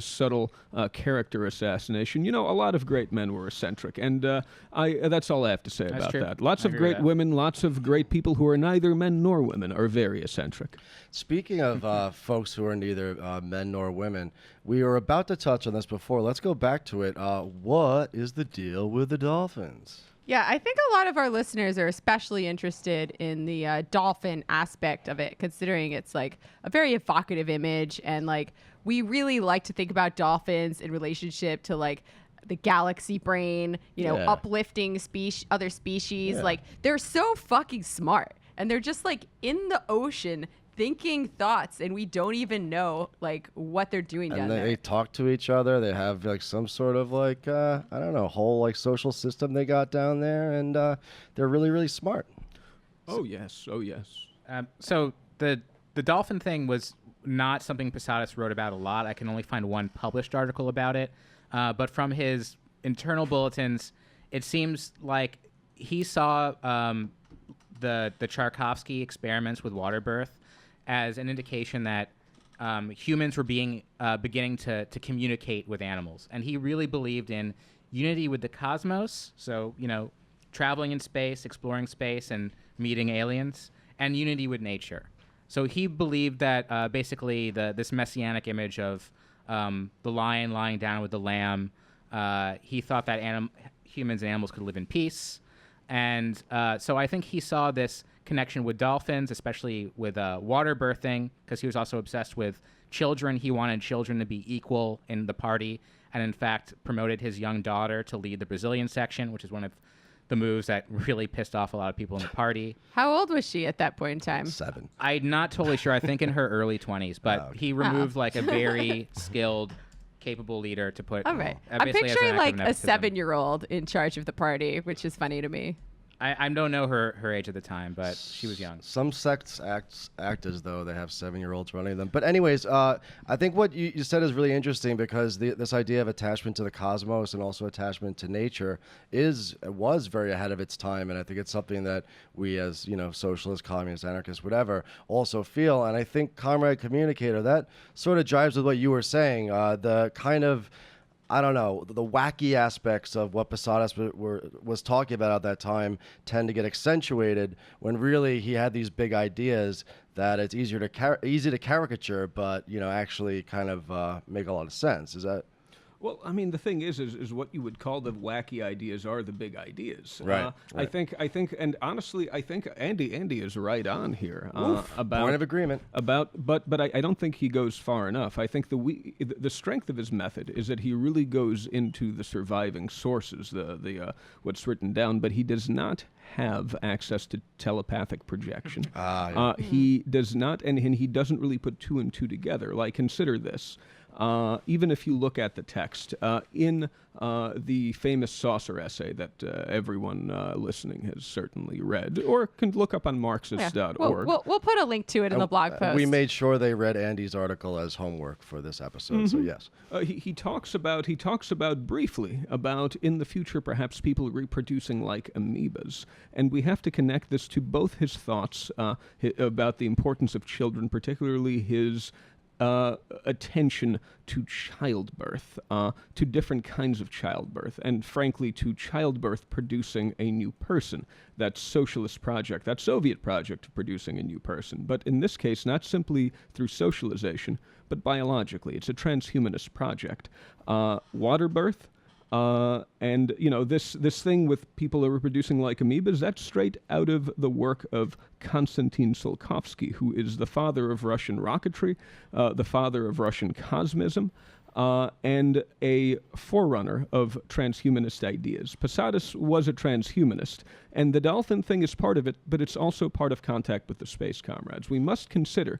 subtle character assassination. A lot of great men were eccentric, and that's all I have to say about that. Lots of great women, lots of great people who are neither men nor women are very eccentric. Speaking of folks who are neither men nor women, we were about to touch on this before. Let's go back to it. What is the deal with the dolphins? Yeah, I think a lot of our listeners are especially interested in the dolphin aspect of it, considering it's like a very evocative image. And like, we really like to think about dolphins in relationship to like the galaxy brain, uplifting other species. Yeah. Like, they're so fucking smart, and they're just like in the ocean thinking thoughts, and we don't even know like what they're doing down there. They talk to each other. They have like some sort of like I don't know, whole like social system they got down there, and they're really, really smart. Oh yes. So the dolphin thing was not something Posadas wrote about a lot. I can only find one published article about it, but from his internal bulletins, it seems like he saw the Tchaikovsky experiments with water birth as an indication that humans were beginning to communicate with animals. And he really believed in unity with the cosmos, so, traveling in space, exploring space, and meeting aliens, and unity with nature. So he believed that basically this messianic image of the lion lying down with the lamb, he thought that humans and animals could live in peace. And so I think he saw this connection with dolphins, especially with water birthing, because he was also obsessed with children. He wanted children to be equal in the party, and in fact promoted his young daughter to lead the Brazilian section, which is one of the moves that really pissed off a lot of people in the party. How old was she at that point in time? 7. I'm not totally sure. I think in her early 20s, but he removed like a very skilled, capable leader to put. All right. I'm picturing like a 7-year-old in charge of the party, which is funny to me. I don't know her age at the time, but she was young. Some sects act as though they have 7-year-olds running them. But anyways, I think what you said is really interesting, because this idea of attachment to the cosmos and also attachment to nature was very ahead of its time. And I think it's something that we as, socialists, communists, anarchists, whatever, also feel. And I think Comrade Communicator, that sort of jives with what you were saying, the kind of I don't know, the wacky aspects of what Posadas was talking about at that time tend to get accentuated when really he had these big ideas that it's easy to caricature, but actually kind of make a lot of sense. Is that? Well, I mean, the thing is what you would call the wacky ideas are the big ideas. Right. I think, and honestly, I think Andy is right on here about point of agreement. But I don't think he goes far enough. I think the strength of his method is that he really goes into the surviving sources, the what's written down, but he does not have access to telepathic projection. Yeah. He does not, and he doesn't really put two and two together. Like, consider this. Even if you look at the text, in the famous saucer essay that everyone listening has certainly read, or can look up on Marxist.org. We'll put a link to it in the blog post. We made sure they read Andy's article as homework for this episode, so yes. He talks about briefly about in the future perhaps people reproducing like amoebas, and we have to connect this to both his thoughts about the importance of children, particularly his attention to childbirth, to different kinds of childbirth, and frankly to childbirth producing a new person. That socialist project, that Soviet project of producing a new person. But in this case, not simply through socialization, but biologically. It's a transhumanist project. Water birth, and this thing with people reproducing like amoebas, that's straight out of the work of Konstantin Tsiolkovsky, who is the father of Russian rocketry, the father of Russian cosmism, and a forerunner of transhumanist ideas. Posadas was a transhumanist, and the dolphin thing is part of it, but it's also part of contact with the Space Comrades. We must consider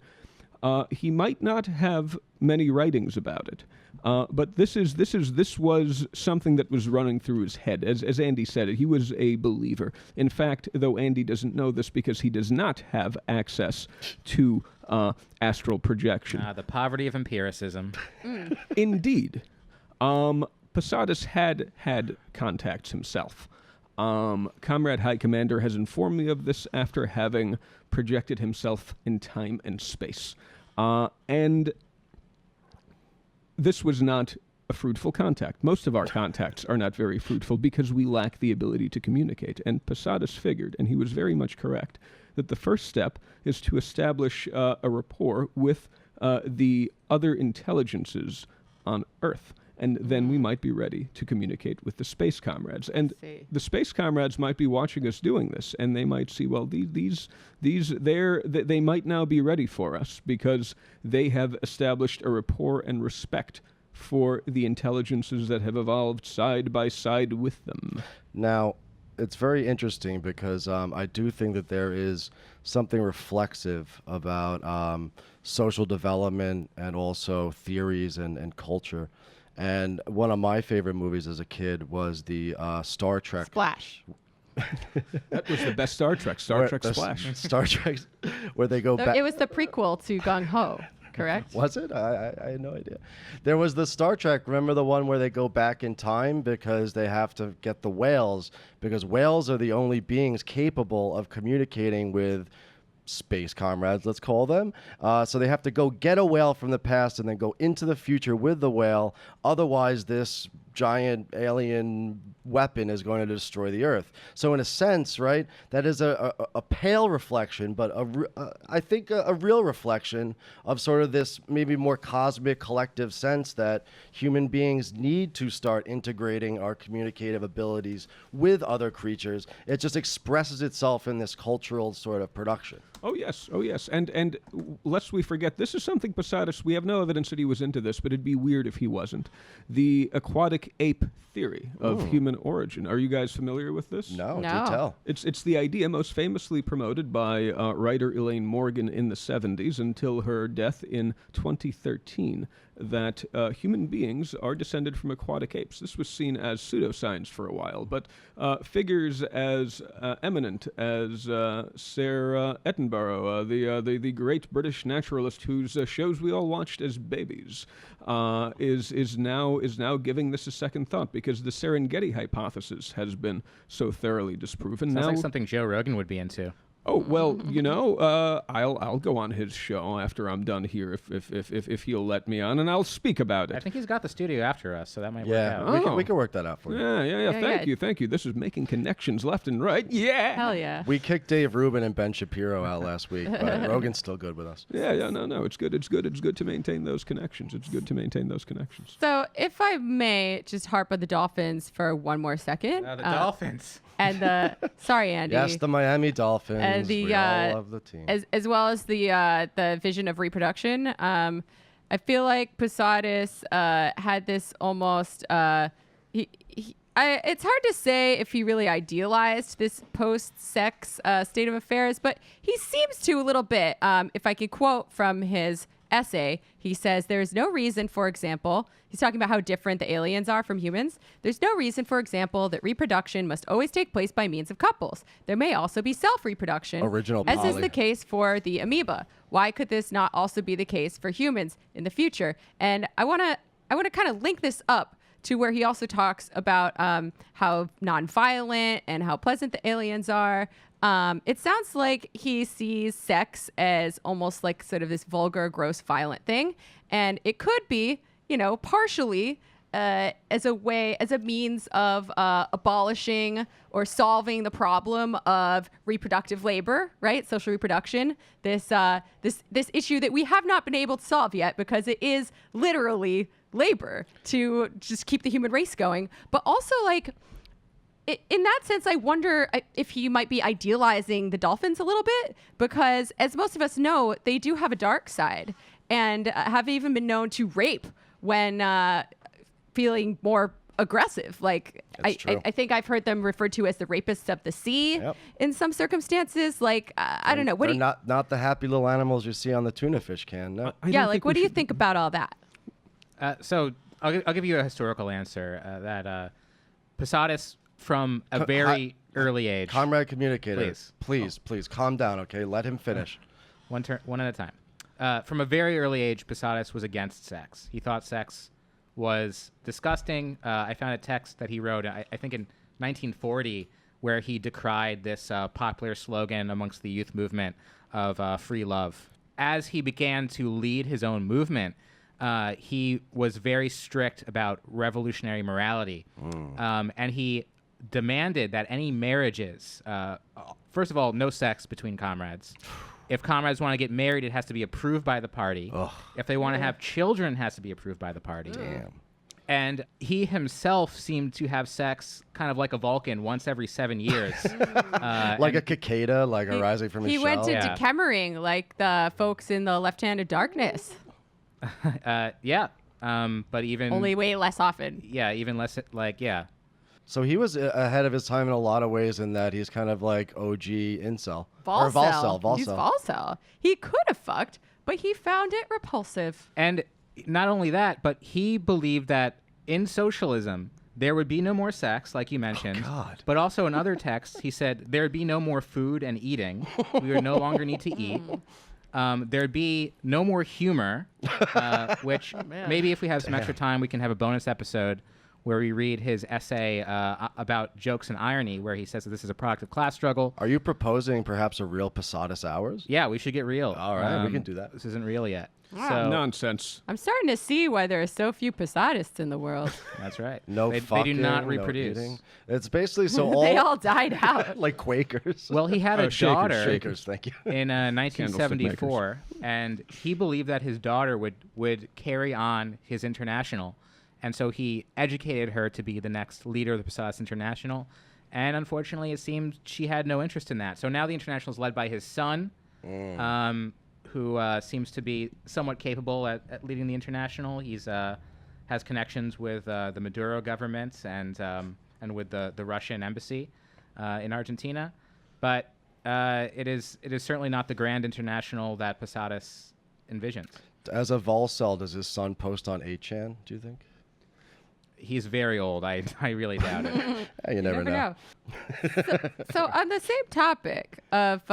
he might not have many writings about it, but this was something that was running through his head. As Andy said, he was a believer. In fact, though Andy doesn't know this because he does not have access to astral projection. The poverty of empiricism. Indeed. Posadas had contacts himself. Comrade High Commander has informed me of this after having projected himself in time and space. And this was not a fruitful contact. Most of our contacts are not very fruitful because we lack the ability to communicate. And Posadas figured, and he was very much correct, that the first step is to establish a rapport with the other intelligences on Earth. And then we might be ready to communicate with the Space Comrades. And the Space Comrades might be watching us doing this, and they might see, well, they might now be ready for us because they have established a rapport and respect for the intelligences that have evolved side by side with them. Now, it's very interesting because I do think that there is something reflexive about social development and also theories and culture. And one of my favorite movies as a kid was the Star Trek. Splash. That was the best Star Trek. Star Trek Splash. Star Trek, where they go back. It was the prequel to Gung Ho, correct? Was it? I had no idea. There was the Star Trek. Remember the one where they go back in time because they have to get the whales, because whales are the only beings capable of communicating with Space Comrades, let's call them. So they have to go get a whale from the past and then go into the future with the whale. Otherwise, this giant alien weapon is going to destroy the Earth. So in a sense, right, that is a pale reflection, but I think a real reflection of sort of this maybe more cosmic collective sense that human beings need to start integrating our communicative abilities with other creatures. It just expresses itself in this cultural sort of production. Oh yes. And lest we forget, this is something Posadas, we have no evidence that he was into this, but it'd be weird if he wasn't. The aquatic ape theory of human origin. Are you guys familiar with this? No. Do tell. It's the idea most famously promoted by writer Elaine Morgan in the 70s until her death in 2013, that human beings are descended from aquatic apes. This was seen as pseudoscience for a while, but figures as eminent as Sir Attenborough, the great British naturalist whose shows we all watched as babies, is now giving this a second thought because the Serengeti hypothesis has been so thoroughly disproven. Sounds like something Joe Rogan would be into. Oh, well, I'll go on his show after I'm done here if he'll let me on, and I'll speak about it. I think he's got the studio after us, so that might work out. Yeah, we can work that out for you. Yeah, thank you. This is making connections left and right. Yeah. Hell yeah. We kicked Dave Rubin and Ben Shapiro out last week, but Rogan's still good with us. No, it's good. It's good to maintain those connections. So if I may just harp on the Dolphins for one more second. The Dolphins. And sorry, Andy. Yes, the Miami Dolphins. And we all love the team. As well as the vision of reproduction. I feel like Posadas had this almost. It's hard to say if he really idealized this post-sex state of affairs, but he seems to a little bit. If I can quote from his essay, he says, "There is no reason, for example," he's talking about how different the aliens are from humans. "There's no reason, for example, that reproduction must always take place by means of couples. There may also be self-reproduction, Original as poly. is the case for the amoeba. Why could this not also be the case for humans in the future?" And I want to kind of link this up to where he also talks about how nonviolent and how pleasant the aliens are. It sounds like he sees sex as almost like sort of this vulgar, gross, violent thing. And it could be, partially as a means of abolishing or solving the problem of reproductive labor, right? Social reproduction. This issue that we have not been able to solve yet because it is literally labor to just keep the human race going. But also, like, in that sense, I wonder if he might be idealizing the dolphins a little bit, because as most of us know, they do have a dark side and have even been known to rape when feeling more aggressive. Like, I think I've heard them referred to as the rapists of the sea in some circumstances. Like, I don't know. They're not the happy little animals you see on the tuna fish can. No. What do you think about all that? So I'll give you a historical answer that Posadas, from a very early age. Comrade Communicator, please, calm down, okay? Let him finish. One at a time. From a very early age, Posadas was against sex. He thought sex was disgusting. I found a text that he wrote, I think in 1940, where he decried this popular slogan amongst the youth movement of free love. As he began to lead his own movement, he was very strict about revolutionary morality. And he demanded that any marriages, first of all, no sex between comrades. If comrades want to get married, it has to be approved by the party. Ugh. If they want to have children, it has to be approved by the party. Damn. And he himself seemed to have sex kind of like a Vulcan once every 7 years. Like a cicada, like arising from his shell. He went into Kemmering like the folks in the Left Hand of Darkness. But even... Only way less often. Yeah, even less, So he was ahead of his time in a lot of ways in that he's kind of like OG incel. Volcel. He's Volcel. He could have fucked, but he found it repulsive. And not only that, but he believed that in socialism, there would be no more sex, like you mentioned. Oh, God. But also in other texts, he said there would be no more food and eating. We would no longer need to eat. There'd be no more humor, which maybe if we have some extra time, we can have a bonus episode where we read his essay about jokes and irony, where he says that this is a product of class struggle. Are you proposing perhaps a real Posadas hours? Yeah, we should get real. All right, we can do that. This isn't real yet. Wow. So, Nonsense. I'm starting to see why there are so few Posadists in the world. That's right. They do not no reproduce. eating. It's basically so They all died out. like Quakers. Well, he had a daughter Shakers, thank you. in 1974, and he believed that his daughter would carry on his international. And so he educated her to be the next leader of the Posadas International. And unfortunately, it seemed she had no interest in that. So now the International is led by his son, who seems to be somewhat capable at leading the International. He's has connections with the Maduro government and with the Russian embassy in Argentina. But it is certainly not the grand International that Posadas envisions. As a Volcel, does his son post on 8chan, do you think? He's very old. I really doubt it. You never know. So on the same topic of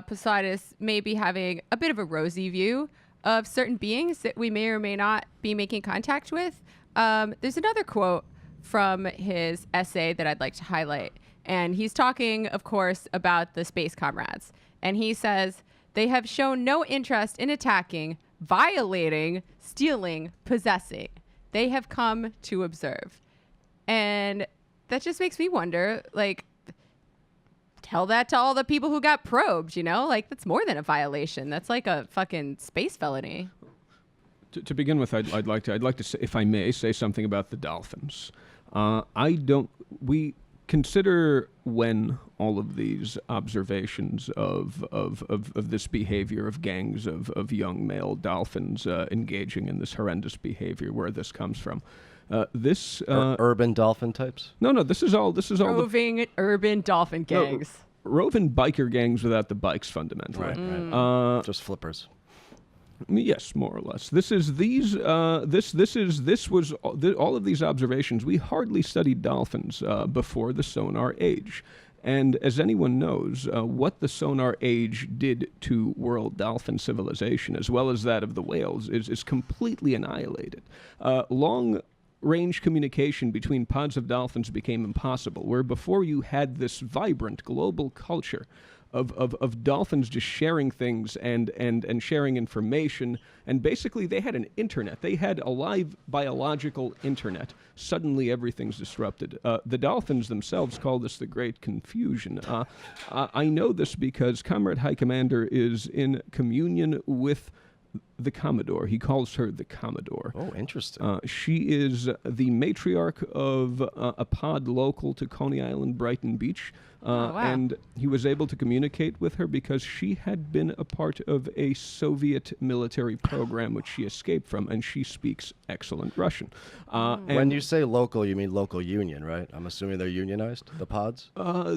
Posadas maybe having a bit of a rosy view of certain beings that we may or may not be making contact with, there's another quote from his essay that I'd like to highlight. And he's talking, of course, about the Space Comrades. And he says, they have shown no interest in attacking, violating, stealing, possessing. They have come to observe. And that just makes me wonder, like, tell that to all the people who got probed, you know? Like, that's more than a violation. That's like a fucking space felony. To begin with, I'd like to say, if I may, say something about the dolphins. We consider when all of these observations of this behavior of gangs of young male dolphins engaging in this horrendous behavior, where this comes from. Urban dolphin types? No, this is all roving urban dolphin gangs. Roving biker gangs without the bikes, fundamentally. Right. Just flippers. Yes, more or less. All of these observations. We hardly studied dolphins before the sonar age. And as anyone knows, what the sonar age did to world dolphin civilization, as well as that of the whales, is completely annihilated. Long-range communication between pods of dolphins became impossible, where before you had this vibrant global culture of dolphins just sharing things and sharing information, and basically they had an internet. They had a live biological internet. Suddenly everything's disrupted. The dolphins themselves call this the Great Confusion. I know this because Comrade High Commander is in communion with the Commodore. He calls her the Commodore. Oh, interesting. She is the matriarch of a pod local to Coney Island, Brighton Beach. Wow. And he was able to communicate with her because she had been a part of a Soviet military program which she escaped from, and she speaks excellent Russian. When you say local, you mean local union, right? I'm assuming they're unionized, the pods? I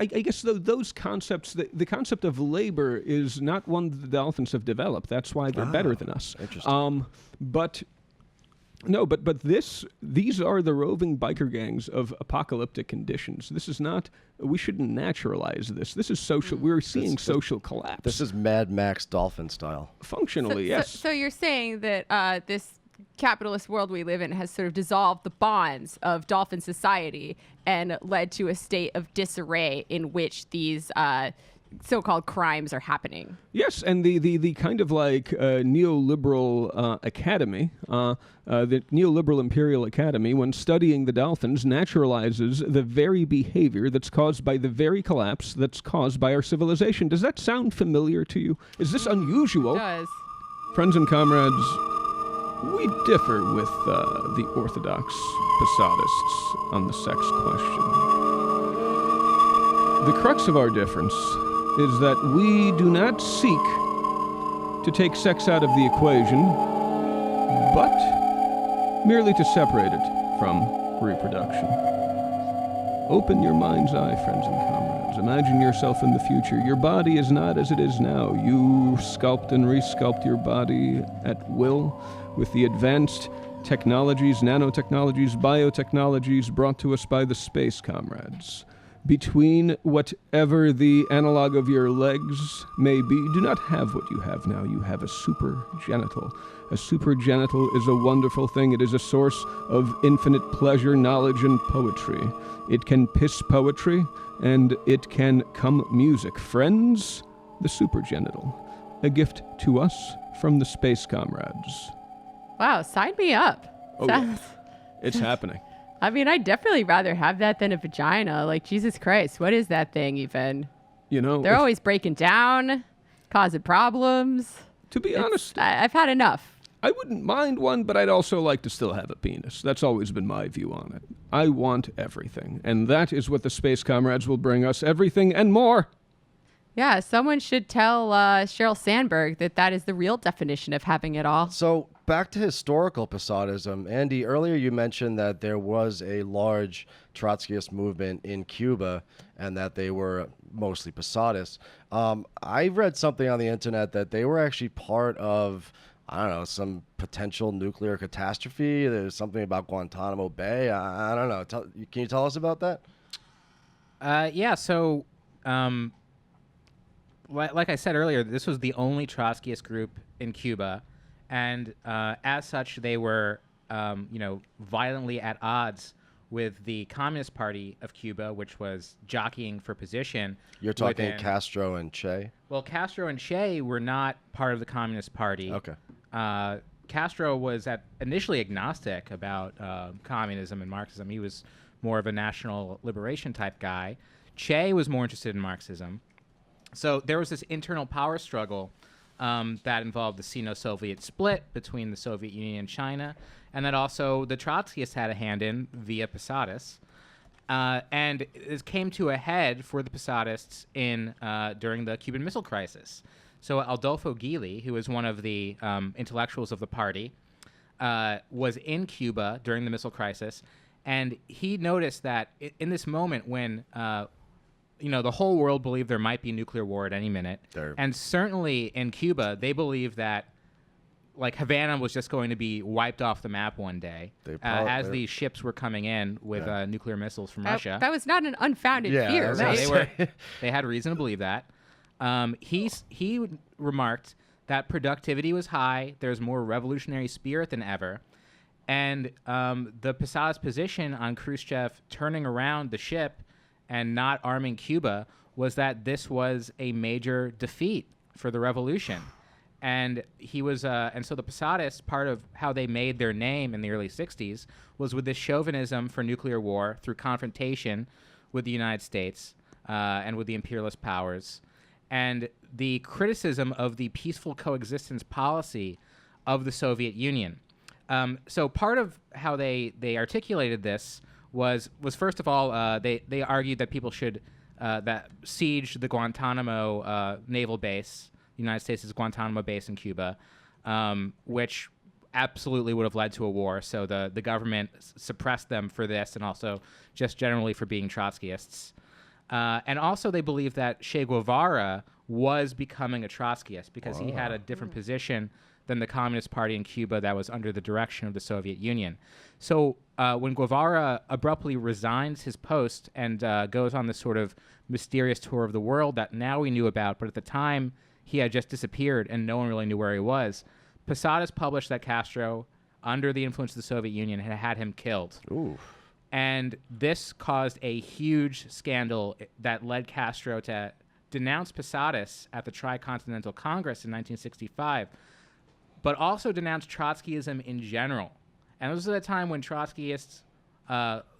guess those concepts, the concept of labor is not one that the dolphins have developed. That's why they're better than us. Interesting. These are the roving biker gangs of apocalyptic conditions. This is not, we shouldn't naturalize this. This is social, we're seeing social collapse. This is Mad Max dolphin style. Functionally, yes. So you're saying that this capitalist world we live in has sort of dissolved the bonds of dolphin society and led to a state of disarray in which these so-called crimes are happening. Yes, and the kind of like neoliberal academy, the neoliberal imperial academy, when studying the dolphins, naturalizes the very behavior that's caused by the very collapse that's caused by our civilization. Does that sound familiar to you? Is this unusual? It does. Friends and comrades, we differ with the orthodox Posadists on the sex question. The crux of our difference is that we do not seek to take sex out of the equation, but merely to separate it from reproduction. Open your mind's eye, friends and comrades. Imagine yourself in the future. Your body is not as it is now. You sculpt and resculpt your body at will with the advanced technologies, nanotechnologies, biotechnologies brought to us by the Space Comrades. Between whatever the analog of your legs may be, you do not have what you have now. You have a supergenital. A supergenital is a wonderful thing. It is a source of infinite pleasure, knowledge, and poetry. It can piss poetry, and it can come music. Friends, the supergenital. A gift to us from the Space Comrades. Wow, sign me up. Oh, yeah. It's happening. I mean, I'd definitely rather have that than a vagina. Like, Jesus Christ, what is that thing even? You know, they're always breaking down, causing problems. To be honest, I've had enough. I wouldn't mind one, but I'd also like to still have a penis. That's always been my view on it. I want everything, and that is what the Space Comrades will bring us, everything and more. Yeah, someone should tell Sheryl Sandberg that is the real definition of having it all. So back to historical Posadism. Andy, earlier you mentioned that there was a large Trotskyist movement in Cuba and that they were mostly Posadists. I read something on the internet that they were actually part of, I don't know, some potential nuclear catastrophe. There's something about Guantanamo Bay. I don't know. Can you tell us about that? Yeah, so... like I said earlier, this was the only Trotskyist group in Cuba, and as such, they were, violently at odds with the Communist Party of Cuba, which was jockeying for position. You're talking within... Castro and Che? Well, Castro and Che were not part of the Communist Party. Okay. Castro was initially agnostic about communism and Marxism. He was more of a national liberation type guy. Che was more interested in Marxism. So there was this internal power struggle that involved the Sino-Soviet split between the Soviet Union and China, and that also the Trotskyists had a hand in via Posadas. And it came to a head for the Posadists during the Cuban Missile Crisis. So Adolfo Gili, who was one of the intellectuals of the party, was in Cuba during the missile crisis, and he noticed that in this moment when the whole world believed there might be nuclear war at any minute, and certainly in Cuba they believed that like Havana was just going to be wiped off the map one day as these ships were coming in with nuclear missiles from Russia. That was not an unfounded fear, right? They had reason to believe that. He remarked that productivity was high, there's more revolutionary spirit than ever, and the Posadas' position on Khrushchev turning around the ship and not arming Cuba was that this was a major defeat for the revolution. And he was, and so the Posadists, part of how they made their name in the early 60s was with this chauvinism for nuclear war through confrontation with the United States and with the imperialist powers, and the criticism of the peaceful coexistence policy of the Soviet Union. So part of how they articulated this was first of all, they argued that people should that siege the Guantanamo naval base, the United States' Guantanamo base in Cuba, which absolutely would have led to a war. So the government suppressed them for this, and also just generally for being Trotskyists. And also they believed that Che Guevara was becoming a Trotskyist because he had a different position than the Communist Party in Cuba that was under the direction of the Soviet Union. So when Guevara abruptly resigns his post and goes on this sort of mysterious tour of the world that now we knew about, but at the time he had just disappeared and no one really knew where he was, Posadas published that Castro, under the influence of the Soviet Union, had him killed. Ooh. And this caused a huge scandal that led Castro to denounce Posadas at the Tricontinental Congress in 1965, but also denounced Trotskyism in general. And this was at a time when Trotskyists,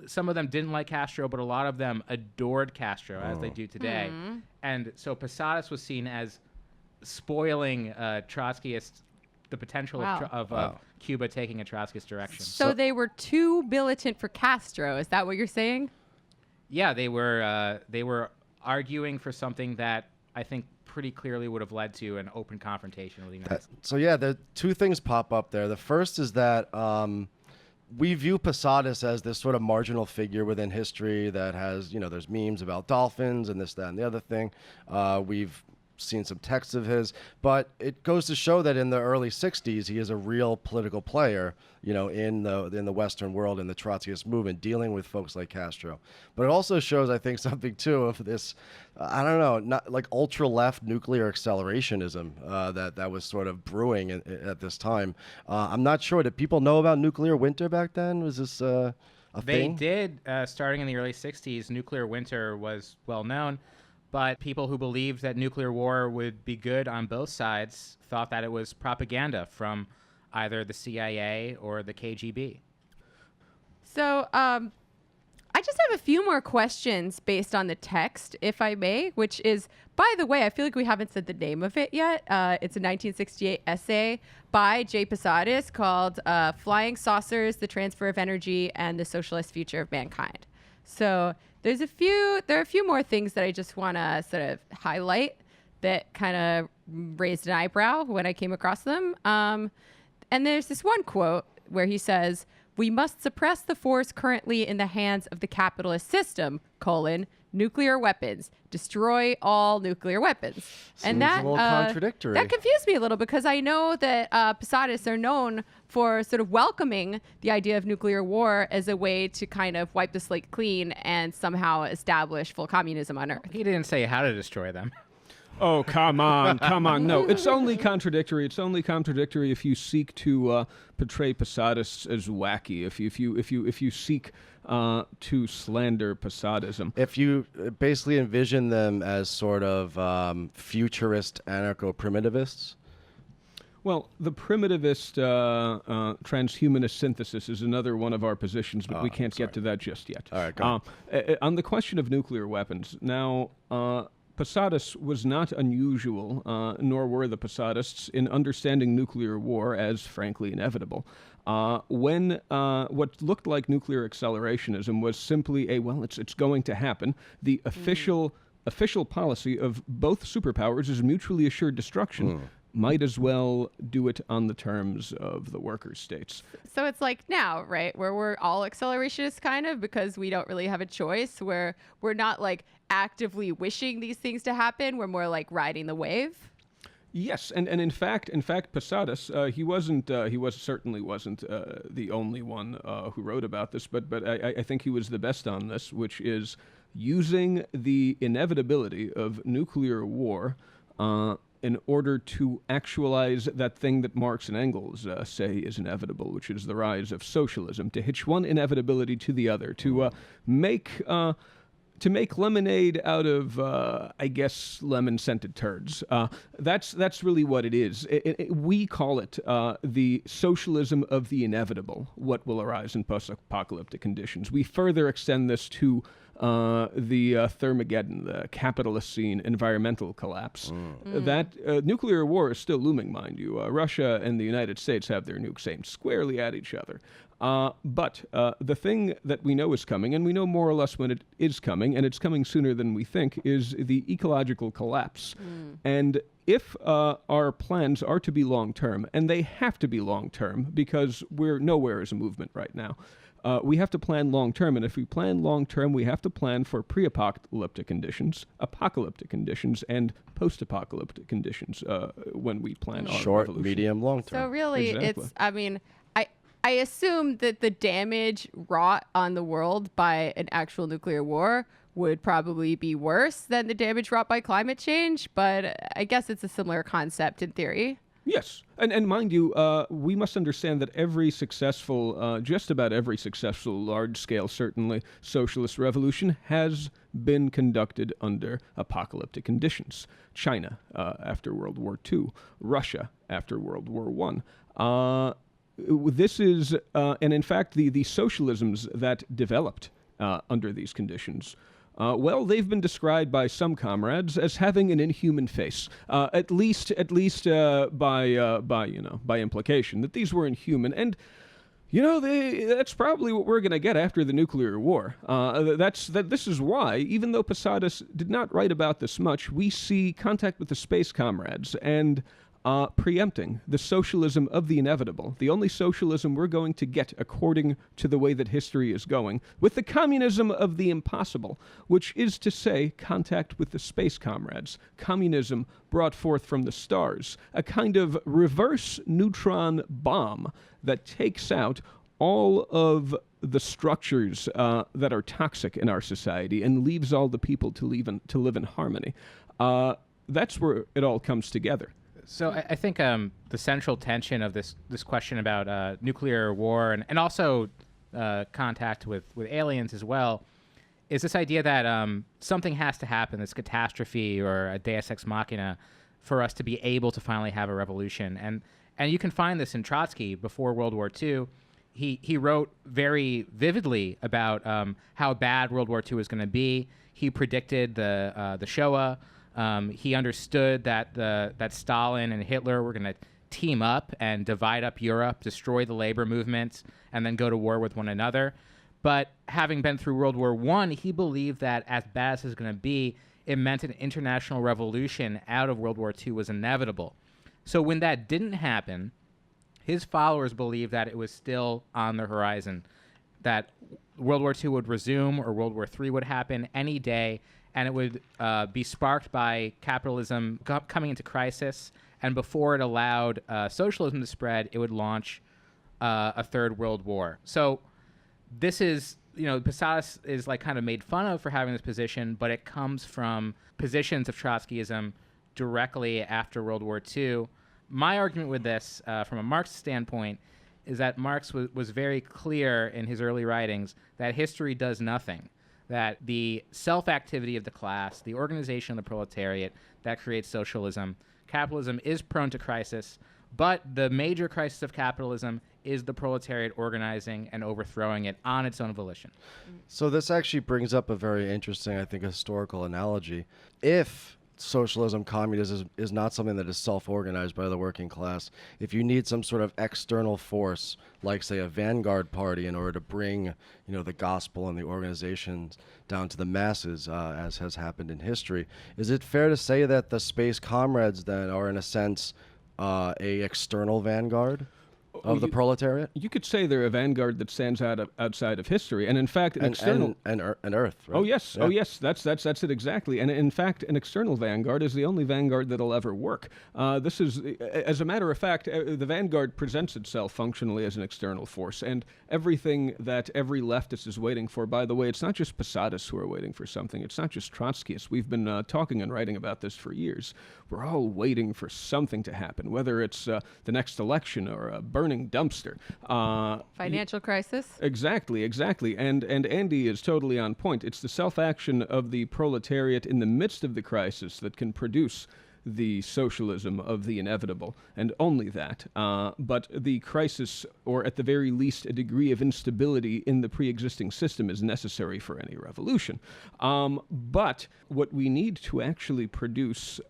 some of them didn't like Castro, but a lot of them adored Castro, as they do today. Mm-hmm. And so Posadas was seen as spoiling Trotskyists, the potential of Cuba taking a Trotskyist direction. So they were too militant for Castro. Is that what you're saying? Yeah, they were arguing for something that I think pretty clearly would have led to an open confrontation with the United States. So yeah, the two things pop up there. The first is that we view Posadas as this sort of marginal figure within history that has, there's memes about dolphins and this, that, and the other thing. We've seen some texts of his, but it goes to show that in the early 60s, he is a real political player, in the Western world, in the Trotskyist movement, dealing with folks like Castro. But it also shows, I think, something too of this, not like ultra-left nuclear accelerationism that was sort of brewing at this time. I'm not sure. Did people know about nuclear winter back then? Was this a thing? They did, starting in the early 60s, nuclear winter was well known. But people who believed that nuclear war would be good on both sides thought that it was propaganda from either the CIA or the KGB. So I just have a few more questions based on the text, if I may, which is, by the way, I feel like we haven't said the name of it yet. It's a 1968 essay by J. Posadas called Flying Saucers, the Transfer of Energy, and the Socialist Future of Mankind. So there are a few more things that I just want to sort of highlight that kind of raised an eyebrow when I came across them. And there's this one quote where he says, "We must suppress the force currently in the hands of the capitalist system, nuclear weapons, destroy all nuclear weapons." Seems a little contradictory. That confused me a little because I know that Posadas are known for sort of welcoming the idea of nuclear war as a way to kind of wipe the slate clean and somehow establish full communism on Earth. He didn't say how to destroy them. Oh, come on, come on. No, it's only contradictory. It's only contradictory if you seek to portray Posadists as wacky. If you seek to slander Posadism. If you basically envision them as sort of futurist anarcho-primitivists. Well, the primitivist transhumanist synthesis is another one of our positions, but we can't get to that just yet. All right, go on the question of nuclear weapons, now, Posadas was not unusual, nor were the Posadists, in understanding nuclear war as, frankly, inevitable. When what looked like nuclear accelerationism was simply it's going to happen, the official policy of both superpowers is mutually assured destruction. Might as well do it on the terms of the workers' states. So it's like now, right, where we're all accelerationists kind of because we don't really have a choice, where we're not like actively wishing these things to happen. We're more like riding the wave. Yes, and in fact, Posadas, he certainly wasn't the only one who wrote about this, but I think he was the best on this, which is using the inevitability of nuclear war in order to actualize that thing that Marx and Engels say is inevitable, which is the rise of socialism, to hitch one inevitability to the other, to make lemonade out of, lemon-scented turds. That's really what it is. We call it the socialism of the inevitable, what will arise in post-apocalyptic conditions. We further extend this to the Thermageddon, the capitalist scene, environmental collapse. That nuclear war is still looming, mind you. Russia and the United States have their nukes aimed squarely at each other. But the thing that we know is coming, and we know more or less when it is coming, and it's coming sooner than we think, is the ecological collapse. And if our plans are to be long-term, and they have to be long-term because we're nowhere as a movement right now, we have to plan long-term, and if we plan long-term, we have to plan for pre-apocalyptic conditions, apocalyptic conditions, and post-apocalyptic conditions when we plan our short, revolution. medium, long-term. So really, Exactly. I assume that the damage wrought on the world by an actual nuclear war would probably be worse than the damage wrought by climate change, but I guess it's a similar concept in theory. Yes. And mind you, we must understand that every successful, just about every successful, large-scale, certainly, socialist revolution has been conducted under apocalyptic conditions. China, after World War II. Russia, after World War I. This is, and in fact, the socialisms that developed under these conditions, they've been described by some comrades as having an inhuman face, at least by implication, that these were inhuman. And that's probably what we're going to get after the nuclear war. This is why, even though Posadas did not write about this much, we see contact with the Space Comrades and preempting the socialism of the inevitable, the only socialism we're going to get according to the way that history is going, with the communism of the impossible, which is to say, contact with the Space Comrades, communism brought forth from the stars, a kind of reverse neutron bomb that takes out all of the structures that are toxic in our society and leaves all the people to live in harmony. That's where it all comes together. So I think the central tension of this question about nuclear war and also contact with aliens as well is this idea that something has to happen, this catastrophe or a deus ex machina, for us to be able to finally have a revolution. And you can find this in Trotsky before World War II. He wrote very vividly about how bad World War II was going to be. He predicted the Shoah. He understood that Stalin and Hitler were going to team up and divide up Europe, destroy the labor movement, and then go to war with one another. But having been through World War I, he believed that as bad as it was going to be, it meant an international revolution out of World War II was inevitable. So when that didn't happen, his followers believed that it was still on the horizon, that World War II would resume or World War III would happen any day, and it would be sparked by capitalism coming into crisis. And before it allowed socialism to spread, it would launch a third world war. So this is, Posadas is like kind of made fun of for having this position, but it comes from positions of Trotskyism directly after World War II. My argument with this, from a Marxist standpoint, is that Marx was very clear in his early writings that history does nothing, that the self-activity of the class, the organization of the proletariat, that creates socialism. Capitalism is prone to crisis, but the major crisis of capitalism is the proletariat organizing and overthrowing it on its own volition. So this actually brings up a very interesting, I think, historical analogy. If socialism, communism is not something that is self-organized by the working class, if you need some sort of external force, like, say, a vanguard party, in order to bring, the gospel and the organizations down to the masses, as has happened in history, is it fair to say that the Space Comrades then are, in a sense, a external vanguard of the proletariat? You could say they're a vanguard that stands outside of history, and in fact, an external and Earth. Right? Oh yes, Yeah. oh yes, that's it exactly. And in fact, an external vanguard is the only vanguard that'll ever work. This is, as a matter of fact, the vanguard presents itself functionally as an external force, and everything that every leftist is waiting for. By the way, it's not just Posadas who are waiting for something. It's not just Trotskyists. We've been talking and writing about this for years. We're all waiting for something to happen, whether it's the next election or a burning dumpster. Financial crisis. Exactly. And Andy is totally on point. It's the self-action of the proletariat in the midst of the crisis that can produce the socialism of the inevitable, and only that. But the crisis, or at the very least a degree of instability in the pre-existing system, is necessary for any revolution. But what we need to actually produce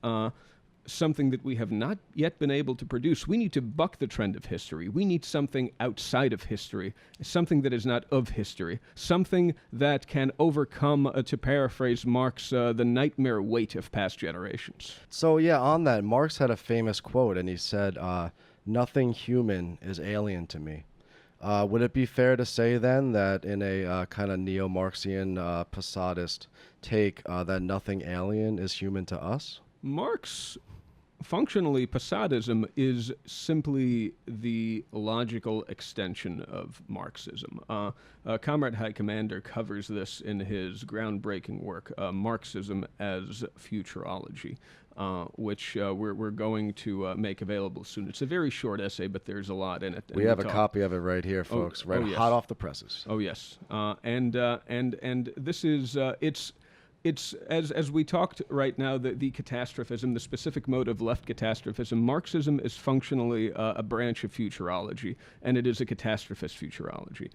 something that we have not yet been able to produce. We need to buck the trend of history. We need something outside of history, something that is not of history, something that can overcome, to paraphrase Marx, the nightmare weight of past generations. So yeah, on that, Marx had a famous quote, and he said, "Nothing human is alien to me." Would it be fair to say then that in a kind of neo-Marxian Posadist take, that nothing alien is human to us? Marx, functionally, Posadism is simply the logical extension of Marxism. Comrade High Commander covers this in his groundbreaking work, Marxism as Futurology, which we're going to make available soon. It's a very short essay, but there's a lot in it. We have a copy of it right here, folks, yes. hot off the presses. Oh, yes. And this is, it's as we talked right now, the catastrophism, the specific mode of left catastrophism. Marxism is functionally a branch of futurology, and it is a catastrophist futurology.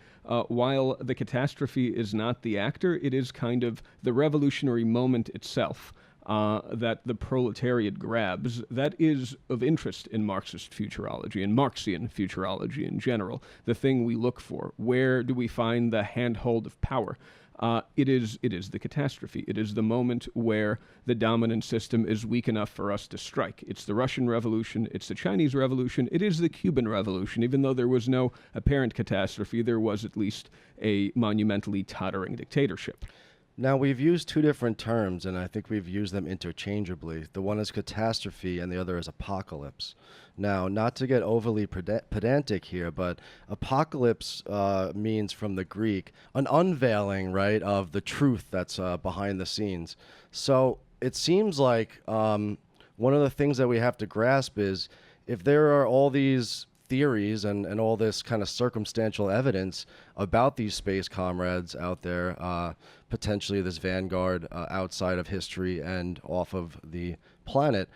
While the catastrophe is not the actor, it is kind of the revolutionary moment itself that the proletariat grabs. That is of interest in Marxist futurology and Marxian futurology in general. The thing we look for. Where do we find the handhold of power? It is the catastrophe. It is the moment where the dominant system is weak enough for us to strike. It's the Russian Revolution. It's the Chinese Revolution. It is the Cuban Revolution. Even though there was no apparent catastrophe, there was at least a monumentally tottering dictatorship. Now, we've used two different terms, and I think we've used them interchangeably. The one is catastrophe, and the other is apocalypse. Now, not to get overly pedantic here, but apocalypse means, from the Greek, an unveiling, right, of the truth that's behind the scenes. So it seems like one of the things that we have to grasp is, if there are all these theories and all this kind of circumstantial evidence about these space comrades out there, potentially this vanguard outside of history and off of the planet,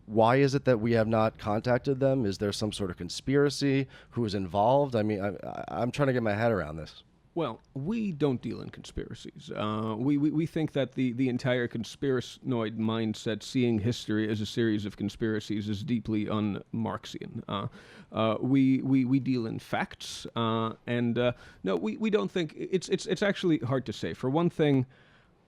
why is it that we have not contacted them? Is there some sort of conspiracy? Who is involved? I mean, I'm trying to get my head around this. Well, we don't deal in conspiracies. We think that the entire conspiracianoid mindset, seeing history as a series of conspiracies, is deeply un-Marxian. We deal in facts, and no, we don't think it's actually hard to say. For one thing,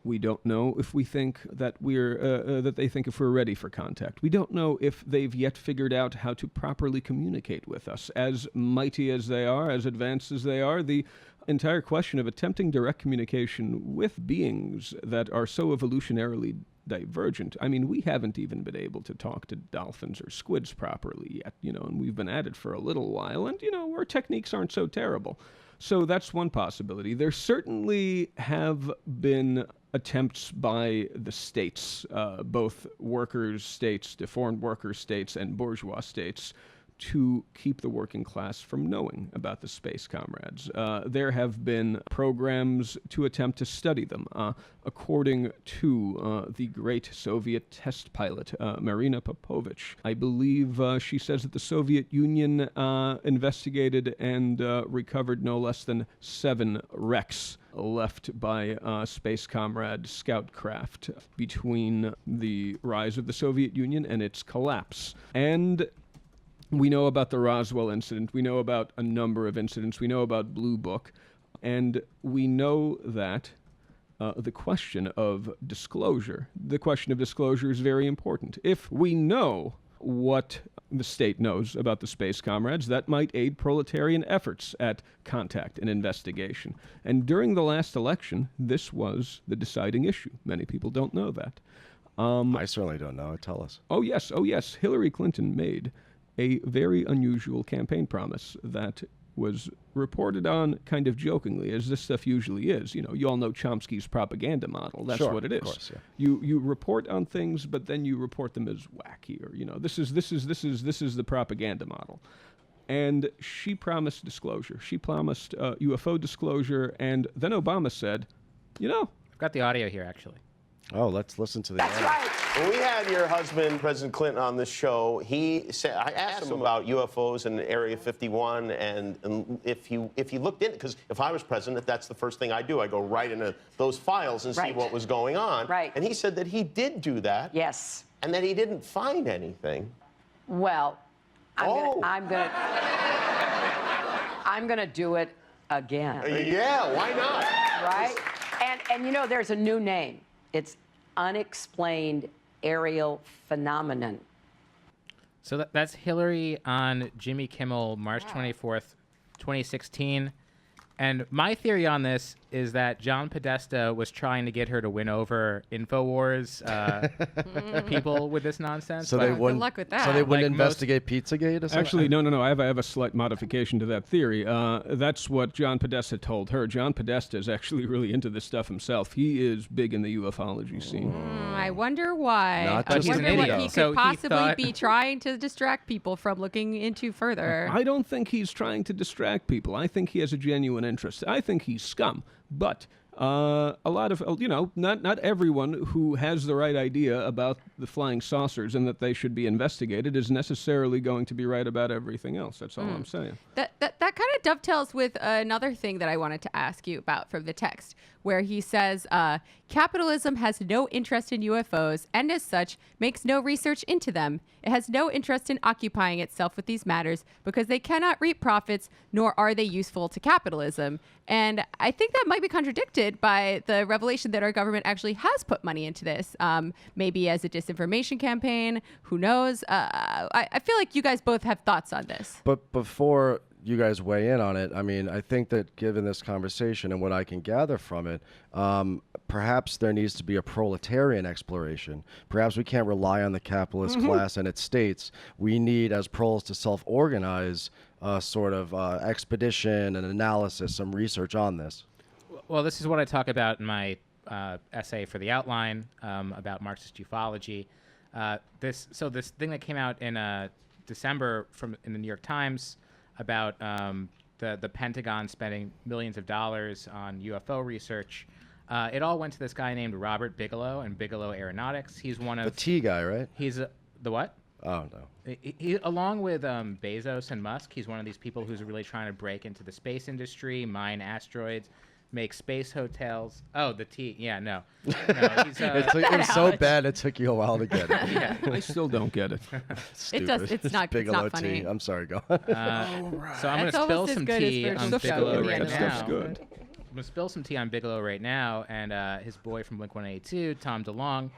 we don't know if we think that that they think if we're ready for contact. We don't know if they've yet figured out how to properly communicate with us. As mighty as they are, as advanced as they are, the entire question of attempting direct communication with beings that are so evolutionarily divergent. I mean, we haven't even been able to talk to dolphins or squids properly yet, and we've been at it for a little while, and, our techniques aren't so terrible. So that's one possibility. There certainly have been attempts by the states, both workers' states, deformed worker states, and bourgeois states, to keep the working class from knowing about the Space Comrades. There have been programs to attempt to study them. According to the great Soviet test pilot, Marina Popovich, I believe she says that the Soviet Union investigated and recovered no less than 7 wrecks left by Space Comrade scout craft between the rise of the Soviet Union and its collapse. And we know about the Roswell incident. We know about a number of incidents. We know about Blue Book. And we know that the question of disclosure is very important. If we know what the state knows about the Space Comrades, that might aid proletarian efforts at contact and investigation. And during the last election, this was the deciding issue. Many people don't know that. I certainly don't know. Tell us. Oh, yes. Hillary Clinton made a very unusual campaign promise that was reported on kind of jokingly, as this stuff usually is. You all know Chomsky's propaganda model. That's what it is. Of course, yeah. You report on things, but then you report them as wacky, or this is the propaganda model. And she promised disclosure. She promised UFO disclosure, and then Obama said, I've got the audio here, actually. Oh, let's listen to the That's right. When we had your husband, President Clinton, on this show, he said, I asked him about UFOs in Area 51, and if he looked in, because if I was president, that's the first thing I do. I go right into those files and see what was going on. Right. And he said that he did do that. Yes. And that he didn't find anything. Well, I'm gonna do it again. Yeah, why not? Right? And there's a new name. It's unexplained aerial phenomenon. So that's Hillary on Jimmy Kimmel, March 24th, 2016. And my theory on this is that John Podesta was trying to get her to win over InfoWars people with this nonsense. So they wouldn't. Good luck with that. So they wouldn't investigate Pizzagate. Or something? Actually, no. I have a slight modification to that theory. That's what John Podesta told her. John Podesta is actually really into this stuff himself. He is big in the ufology scene. I wonder why. Not I just wonder an what idiot. he So could he possibly thought- be trying to distract people from looking into further. I don't think he's trying to distract people. I think he has a genuine interest. I think he's scum. But a lot of, not everyone who has the right idea about the flying saucers and that they should be investigated is necessarily going to be right about everything else. That's all I'm saying. That kind of dovetails with another thing that I wanted to ask you about from the text, where he says, capitalism has no interest in UFOs and as such makes no research into them. It has no interest in occupying itself with these matters because they cannot reap profits, nor are they useful to capitalism. And I think that might be contradicted by the revelation that our government actually has put money into this, maybe as a disinformation campaign. Who knows? I feel like you guys both have thoughts on this. But before you guys weigh in on it, I mean, I think that given this conversation and what I can gather from it, perhaps there needs to be a proletarian exploration. Perhaps we can't rely on the capitalist class and its states. We need, as proles, to self-organize a sort of expedition and analysis, some research on this. Well, this is what I talk about in my essay for the outline about Marxist ufology. This thing that came out in December in the New York Times about the Pentagon spending millions of dollars on UFO research. It all went to this guy named Robert Bigelow and Bigelow Aeronautics. He's one of the T guy, right? He's the what? Oh no. He along with Bezos and Musk, he's one of these people who's really trying to break into the space industry, mine asteroids, make space hotels. Oh, the T. Yeah, no. He's, it was so bad it took you a while to get it. Yeah. I still don't get it. Stupid. It's not Bigelow funny. T. I'm sorry, go. So I'm going to spill some tea on Bigelow right now. That stuff's good. I'm going to spill some tea on Bigelow right now and his boy from Blink-182, Tom DeLonge.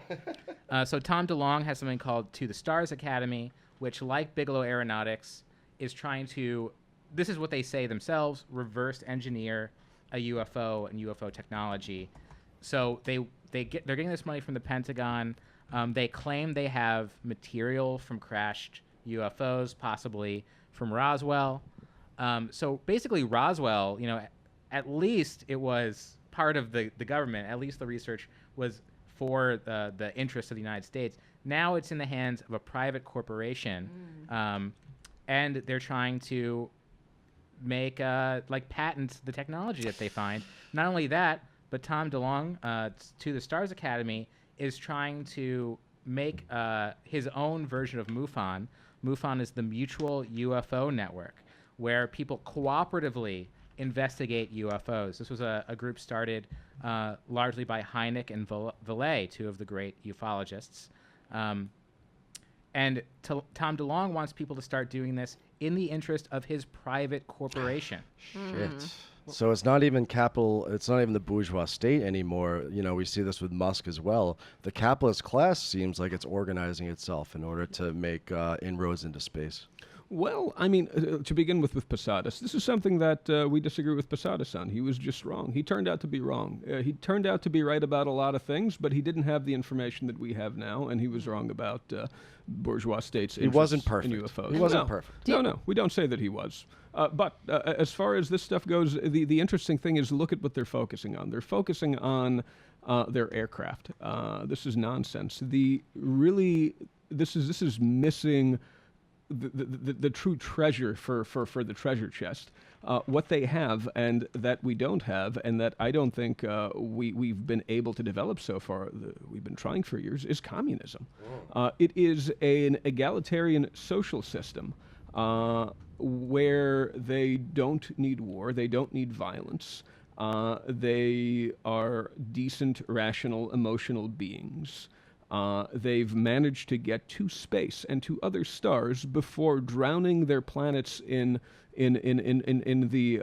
So Tom DeLonge has something called To the Stars Academy, which, like Bigelow Aeronautics, is trying to, this is what they say themselves, reverse engineer a UFO and UFO technology. So they're getting this money from the Pentagon. They claim they have material from crashed UFOs, possibly from Roswell. So basically Roswell, at least it was part of the government. At least the research was for the interests of the United States. Now it's in the hands of a private corporation, and they're trying to make patent the technology that they find. Not only that, but Tom DeLonge, to the Stars Academy, is trying to make his own version of MUFON. MUFON is the Mutual UFO Network, where people cooperatively investigate UFOs. This was a group started largely by Hynek and Vallée, two of the great ufologists. And Tom DeLonge wants people to start doing this in the interest of his private corporation. Shit. So it's not even capital, it's not even the bourgeois state anymore. You know, we see this with Musk as well. The capitalist class seems like it's organizing itself in order to make inroads into space. Well, I mean, to begin with Posadas, this is something that we disagree with Posadas on. He was just wrong. He turned out to be wrong. He turned out to be right about a lot of things, but he didn't have the information that we have now, and he was wrong about bourgeois states' He wasn't interests in perfect. UFOs. He wasn't perfect. No, we don't say that he was. But as far as this stuff goes, the interesting thing is look at what they're focusing on. They're focusing on their aircraft. This is nonsense. This is missing the true treasure for the treasure chest. What they have and that we don't have, and that I don't think we've been able to develop so far, we've been trying for years, is communism. It is an egalitarian social system where they don't need war, they don't need violence. They are decent, rational, emotional beings. They've managed to get to space and to other stars before drowning their planets in the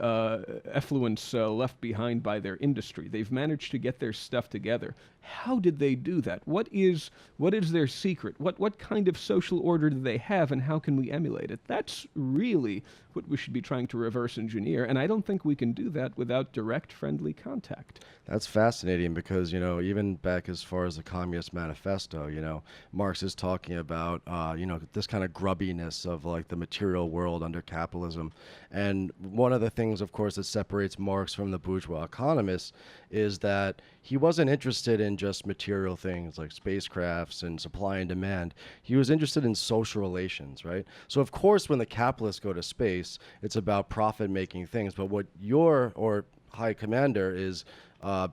effluence left behind by their industry. They've managed to get their stuff together. How did they do that? What is their secret? What kind of social order do they have, and how can we emulate it? That's really what we should be trying to reverse engineer, and I don't think we can do that without direct, friendly contact. That's fascinating because, you know, even back as far as the Communist Manifesto, you know, Marx is talking about, you know, this kind of grubbiness of like the material world under capitalism. And one of the things, of course, that separates Marx from the bourgeois economists is that he wasn't interested in just material things like spacecrafts and supply and demand. He was interested in social relations, right? So, of course, when the capitalists go to space, it's about profit-making things. But what your High Commander is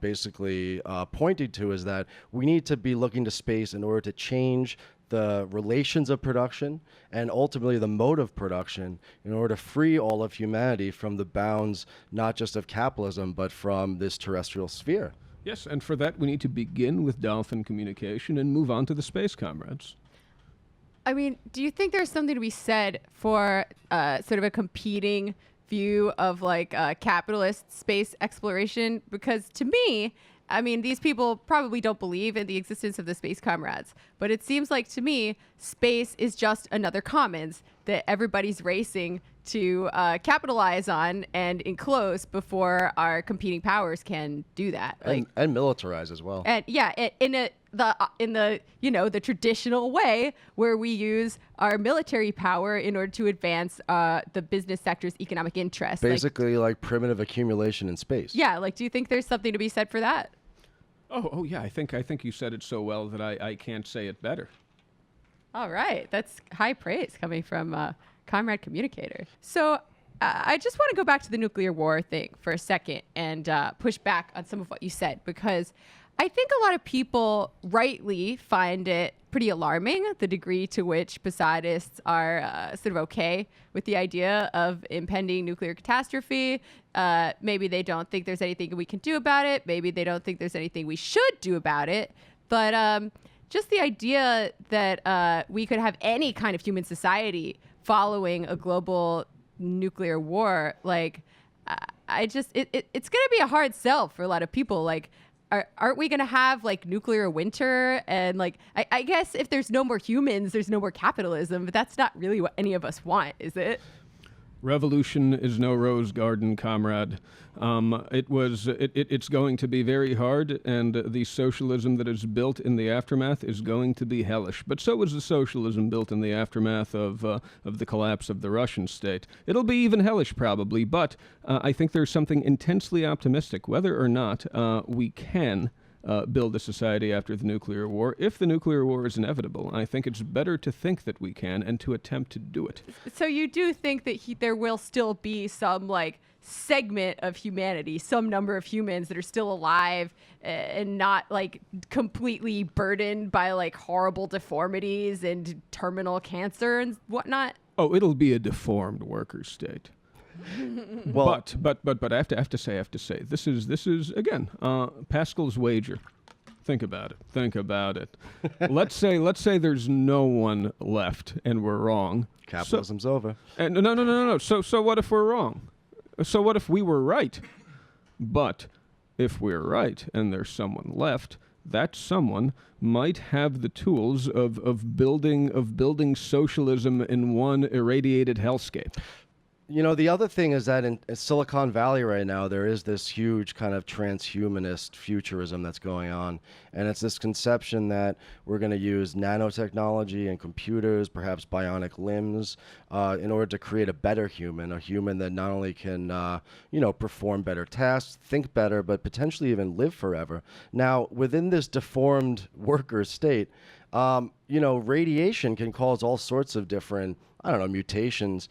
basically pointing to is that we need to be looking to space in order to change the relations of production and ultimately the mode of production in order to free all of humanity from the bounds not just of capitalism but from this terrestrial sphere. Yes, and for that we need to begin with dolphin communication and move on to the Space Comrades. I mean, do you think there's something to be said for sort of a competing view of like capitalist space exploration? Because to me, I mean, these people probably don't believe in the existence of the Space Comrades, but it seems like to me, space is just another commons that everybody's racing to capitalize on and enclose before our competing powers can do that. And militarize as well. And yeah, in the you know, the traditional way where we use our military power in order to advance the business sector's economic interests. Basically like primitive accumulation in space. Yeah, like do you think there's something to be said for that? Oh yeah, I think you said it so well that I can't say it better. All right, that's high praise coming from Comrade Communicator. So I just want to go back to the nuclear war thing for a second and push back on some of what you said, because I think a lot of people rightly find it pretty alarming, the degree to which Posadists are sort of okay with the idea of impending nuclear catastrophe. Maybe they don't think there's anything we can do about it. Maybe they don't think there's anything we should do about it. But just the idea that we could have any kind of human society following a global nuclear war, like, it's going to be a hard sell for a lot of people. Like, aren't we going to have like nuclear winter? And like, I guess if there's no more humans, there's no more capitalism, but that's not really what any of us want, is it? Revolution is no rose garden, comrade. It's going to be very hard, and the socialism that is built in the aftermath is going to be hellish. But so is the socialism built in the aftermath of the collapse of the Russian state. It'll be even hellish, probably, but I think there's something intensely optimistic, whether or not we can build a society after the nuclear war. If the nuclear war is inevitable, I think it's better to think that we can and to attempt to do it. So you do think that there will still be some like segment of humanity, some number of humans that are still alive and not like completely burdened by like horrible deformities and terminal cancer and whatnot? Oh, it'll be a deformed worker state. Well, but I have to say, this is again Pascal's wager. Think about it. Let's say there's no one left, and we're wrong. Capitalism's over. And no. So what if we're wrong? So what if we were right? But if we're right, and there's someone left, that someone might have the tools of building socialism in one irradiated hellscape. You know, the other thing is that in Silicon Valley right now, there is this huge kind of transhumanist futurism that's going on. And it's this conception that we're going to use nanotechnology and computers, perhaps bionic limbs, in order to create a better human, a human that not only can, perform better tasks, think better, but potentially even live forever. Now, within this deformed worker state, radiation can cause all sorts of different, mutations.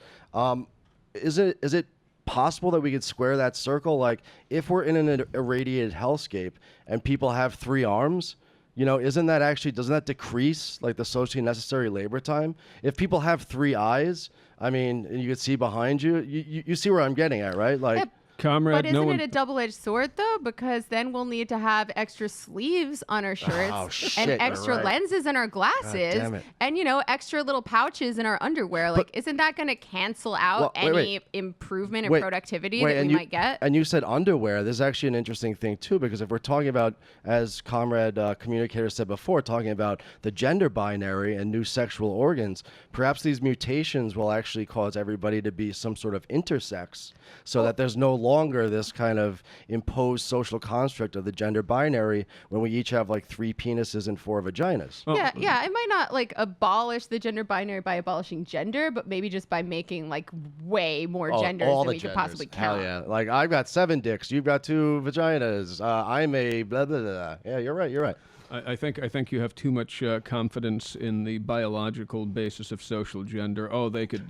Is it possible that we could square that circle? Like, if we're in an irradiated hellscape and people have 3 arms, doesn't that decrease like the socially necessary labor time? If people have 3 eyes, I mean, and you can see behind you, you see where I'm getting at, right? Like. Yep. Comrade, but isn't it a double-edged sword, though? Because then we'll need to have extra sleeves on our shirts and extra lenses in our glasses and, extra little pouches in our underwear. Like, isn't that going to cancel out any improvement in productivity that we might get? And you said underwear. This is actually an interesting thing, too, because if we're talking about, as Comrade Communicator said before, talking about the gender binary and new sexual organs, perhaps these mutations will actually cause everybody to be some sort of intersex so that there's no longer this kind of imposed social construct of the gender binary when we each have like 3 penises and 4 vaginas. Yeah. It might not like abolish the gender binary by abolishing gender, but maybe just by making like way more genders than we could possibly count. Hell yeah. Like, I've got 7 dicks. You've got 2 vaginas. I'm a blah, blah, blah. Yeah, you're right. I think you have too much confidence in the biological basis of social gender. Oh, they could,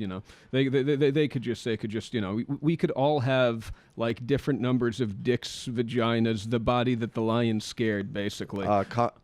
they could just, we could all have like different numbers of dicks, vaginas, the body that the lion scared, basically.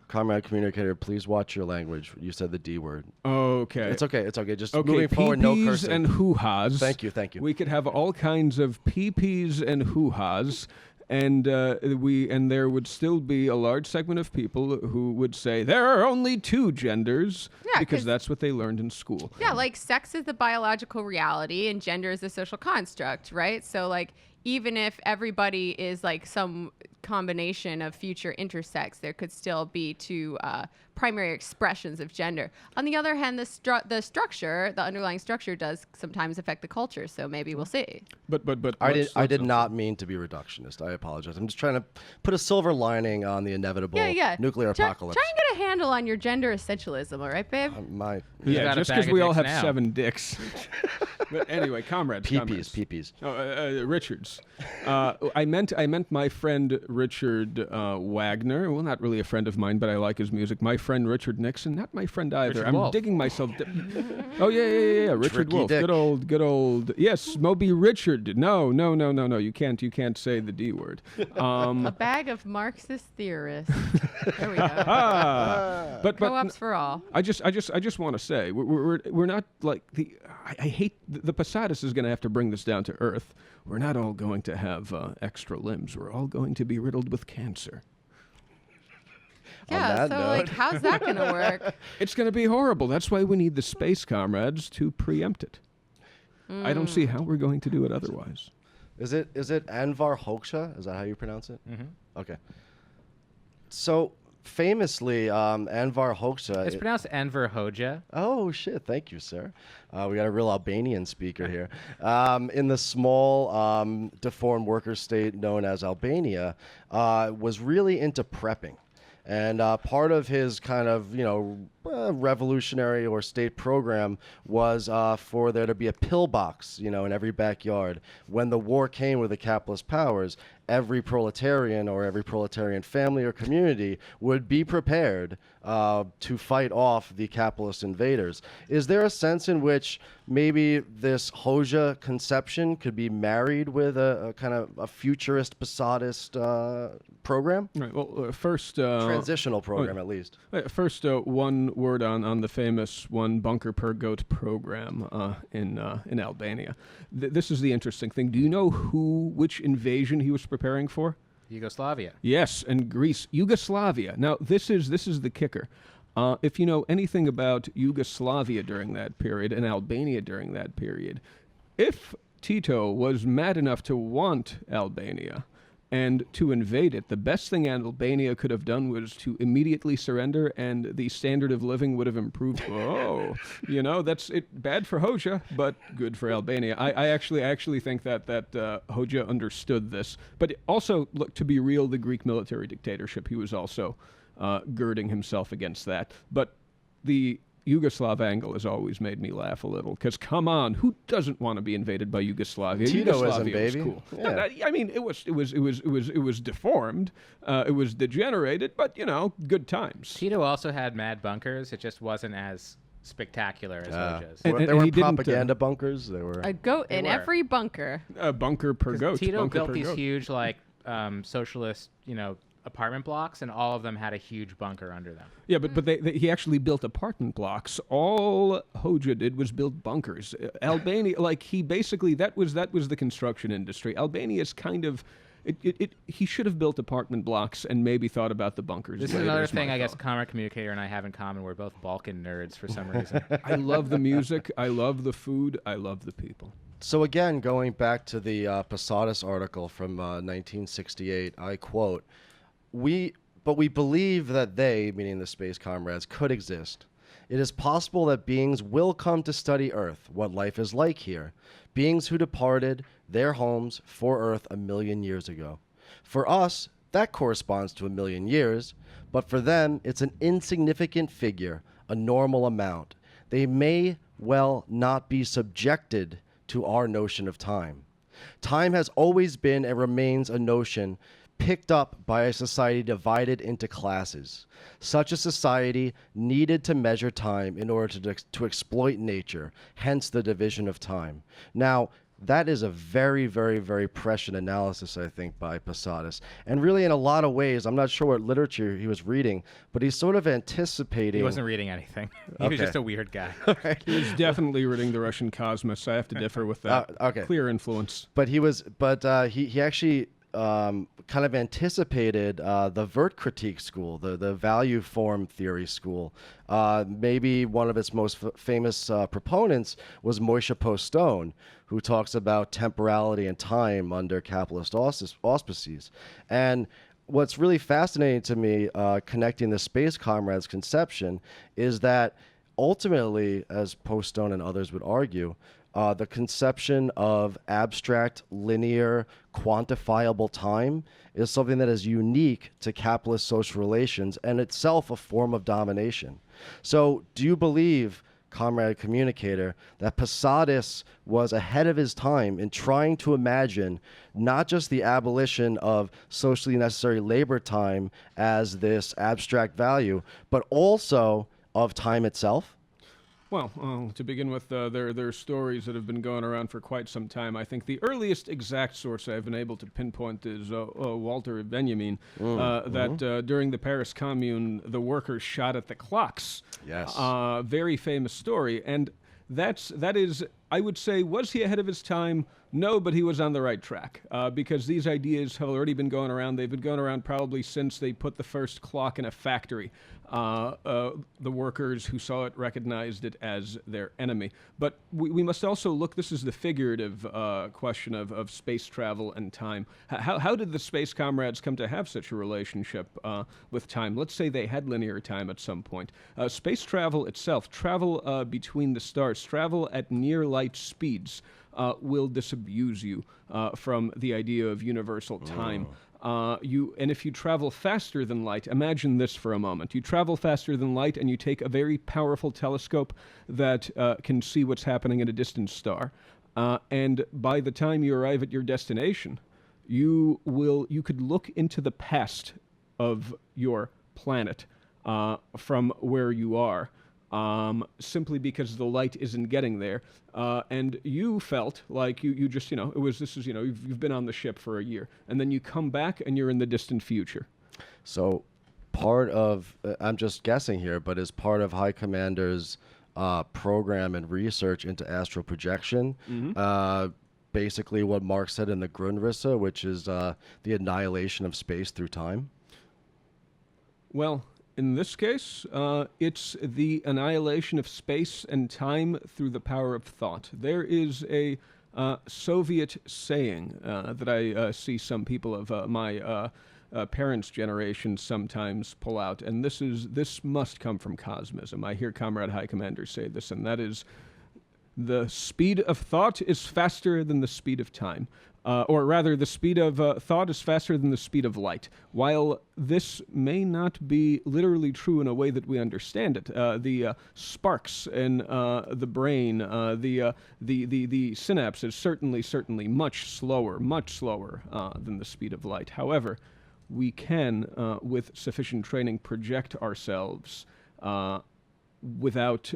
Comrade Communicator, please watch your language. You said the D word. Okay. It's okay. Just moving forward, no cursing. And hoo-has. Thank you. We could have all kinds of pee-pees and hoo-has. And there would still be a large segment of people who would say there are only 2 genders because that's what they learned in school. Yeah, like sex is the biological reality and gender is the social construct, right? So like even if everybody is like some combination of future intersex, there could still be 2 primary expressions of gender. On the other hand, the underlying structure does sometimes affect the culture, so maybe we'll see. But I did not mean to be reductionist. I apologize. I'm just trying to put a silver lining on the inevitable nuclear apocalypse. Try and get a handle on your gender essentialism, all right, babe? Just because we all have 7 dicks. But anyway, comrades. Peepees. Richards. I meant my friend Richard Wagner. Well, not really a friend of mine, but I like his music. My friend Richard Nixon, not my friend either. Richard Wolf. Digging myself. Oh yeah. Richard Wolf. Dick. Good old. Yes, Moby Richard. No. You can't say the D word. A bag of Marxist theorists. There we go. But co-ops for all. I just want to say we're not like the. I hate the Posadas is going to have to bring this down to earth. We're not all going to have extra limbs. We're all going to be riddled with cancer. Yeah, so like, how's that going to work? It's going to be horrible. That's why we need the Space Comrades to preempt it. I don't see how we're going to do it otherwise. Is it Anvar Hoxha? Is that how you pronounce it? Mm-hmm. Okay. So famously, Enver Hoxha. It's pronounced Enver Hoxha. Oh, shit. Thank you, sir. We got a real Albanian speaker here. In the small, deformed worker state known as Albania, was really into prepping. And part of his kind of, revolutionary or state program was for there to be a pillbox, in every backyard. When the war came with the capitalist powers, every proletarian or every proletarian family or community would be prepared to fight off the capitalist invaders. Is there a sense in which maybe this Hoxha conception could be married with a kind of a futurist Posadist program? Right. Well, first transitional program, at least. First, one word on the famous one bunker per goat program in Albania. This is the interesting thing. Do you know which invasion he was preparing for? Yugoslavia. Yes, and Greece. Yugoslavia. Now, this is the kicker. If you know anything about Yugoslavia during that period and Albania during that period, if Tito was mad enough to want Albania and to invade it, the best thing Albania could have done was to immediately surrender, and the standard of living would have improved. That's it. Bad for Hoxha, but good for Albania. I actually think that Hoxha understood this. But also, look, to be real, the Greek military dictatorship, he was also girding himself against that. But the Yugoslav angle has always made me laugh a little, because come on, who doesn't want to be invaded by Yugoslavia? Titoism, baby. Was cool. Yeah. No, I mean, it was deformed, it was degenerated, but good times. Tito also had mad bunkers. It just wasn't as spectacular as Hoxha's. There were propaganda bunkers. There were a goat in every bunker. A bunker per goat. Tito built these huge, socialist, apartment blocks, and all of them had a huge bunker under them. Yeah, but he actually built apartment blocks. All Hoxha did was build bunkers. Albania, he basically, that was the construction industry. Albania's kind of, he should have built apartment blocks and maybe thought about the bunkers. This is another thing I guess Comrade Communicator and I have in common. We're both Balkan nerds for some reason. I love the music. I love the food. I love the people. So again, going back to the Posadas article from 1968, I quote, we believe that they, meaning the Space Comrades, could exist. It is possible that beings will come to study Earth, what life is like here. Beings who departed their homes for Earth 1 million years ago. For us, that corresponds to 1 million years, but for them, it's an insignificant figure, a normal amount. They may well not be subjected to our notion of time. Time has always been and remains a notion picked up by a society divided into classes. Such a society needed to measure time in order to exploit nature, hence the division of time. Now, that is a very, very, very prescient analysis, I think, by Posadas. And really, in a lot of ways, I'm not sure what literature he was reading, but he's sort of anticipating... He wasn't reading anything. He was just a weird guy. Right. He was definitely reading the Russian Cosmos. I have to differ with that. Okay. Clear influence. But he actually... kind of anticipated the Vert critique school, the value form theory school. Maybe one of its most famous proponents was Moishe Postone, who talks about temporality and time under capitalist auspices. And what's really fascinating to me, connecting the Space Comrades conception, is that ultimately, as Postone and others would argue, the conception of abstract, linear, quantifiable time is something that is unique to capitalist social relations and itself a form of domination. So do you believe, Comrade Communicator, that Posadas was ahead of his time in trying to imagine not just the abolition of socially necessary labor time as this abstract value, but also of time itself? Well, to begin with, there are stories that have been going around for quite some time. I think the earliest exact source I've been able to pinpoint is Walter Benjamin, that during the Paris Commune, the workers shot at the clocks. Yes. Very famous story. And that is, I would say, was he ahead of his time? No, but he was on the right track because these ideas have already been going around. They've been going around probably since they put the first clock in a factory. The workers who saw it recognized it as their enemy. But we must also look, this is the figurative question of space travel and time. How did the Space Comrades come to have such a relationship with time? Let's say they had linear time at some point. Space travel itself, travel between the stars, travel at near light speeds, will disabuse you from the idea of universal time. And if you travel faster than light, imagine this for a moment. You travel faster than light and you take a very powerful telescope that can see what's happening in a distant star. And by the time you arrive at your destination, you could look into the past of your planet from where you are. Simply because the light isn't getting there. And you felt like you just, you've been on the ship for a year. And then you come back and you're in the distant future. So part of, I'm just guessing here, but is part of High Commander's program and research into astral projection, basically what Marx said in the Grundrisse, which is the annihilation of space through time? Well, in this case, it's the annihilation of space and time through the power of thought. There is a Soviet saying that I see some people of my parents' generation sometimes pull out, and this must come from Cosmism. I hear Comrade High Commander say this, and that is, the speed of thought is faster than the speed of time. Or rather, the speed of thought is faster than the speed of light. While this may not be literally true in a way that we understand it, the sparks in the brain, the synapse is certainly much slower than the speed of light. However, we can, with sufficient training, project ourselves without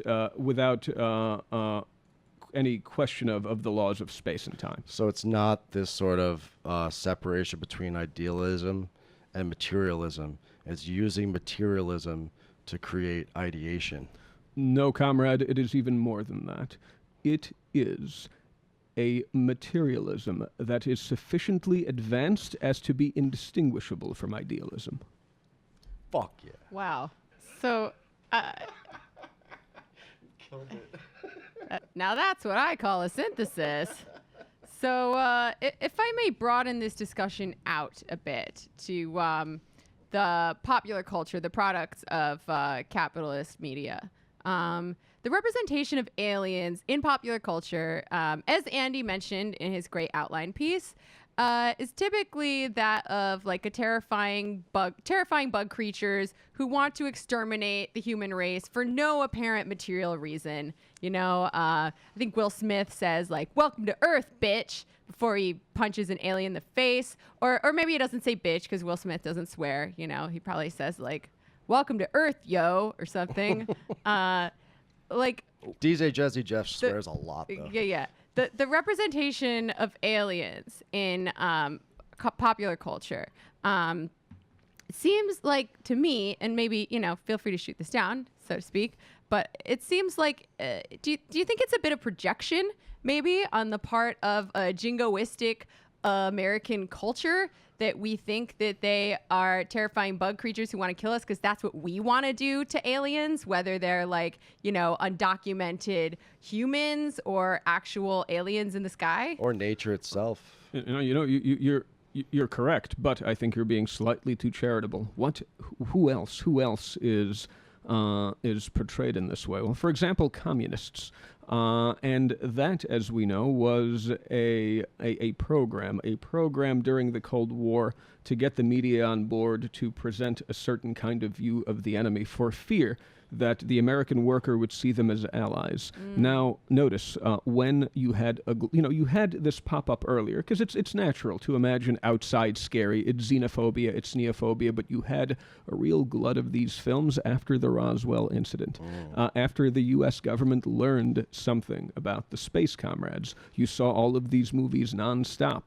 any question of the laws of space and time. So it's not this sort of separation between idealism and materialism. It's using materialism to create ideation. No, comrade, it is even more than that. It is a materialism that is sufficiently advanced as to be indistinguishable from idealism. Fuck yeah. Wow. So, Killed it. Now that's what I call a synthesis. So if I may broaden this discussion out a bit to the popular culture, the products of capitalist media, the representation of aliens in popular culture, as Andy mentioned in his great outline piece, is typically that of like a terrifying bug creatures who want to exterminate the human race for no apparent material reason. I think Will Smith says like, "Welcome to Earth, bitch," before he punches an alien in the face. Or maybe he doesn't say bitch because Will Smith doesn't swear. He probably says like, "Welcome to Earth, yo," or something. Like DJ Jesse Jeff swears a lot, though. Yeah. The representation of aliens in popular culture seems like, to me, and maybe, feel free to shoot this down, so to speak, but it seems like, do you think it's a bit of projection, maybe, on the part of a jingoistic American culture, that we think that they are terrifying bug creatures who want to kill us because that's what we want to do to aliens, whether they're like, undocumented humans or actual aliens in the sky? Or nature itself. You're correct, but I think you're being slightly too charitable. Who else is portrayed in this way? Well, for example, communists. And that, as we know, was a program during the Cold War to get the media on board to present a certain kind of view of the enemy for fear that the American worker would see them as allies. Now, notice when you had you had this pop up earlier, because it's natural to imagine outside scary. It's xenophobia, it's neophobia, but you had a real glut of these films after the Roswell incident. After the U.S. government learned something about the Space Comrades, you saw all of these movies nonstop,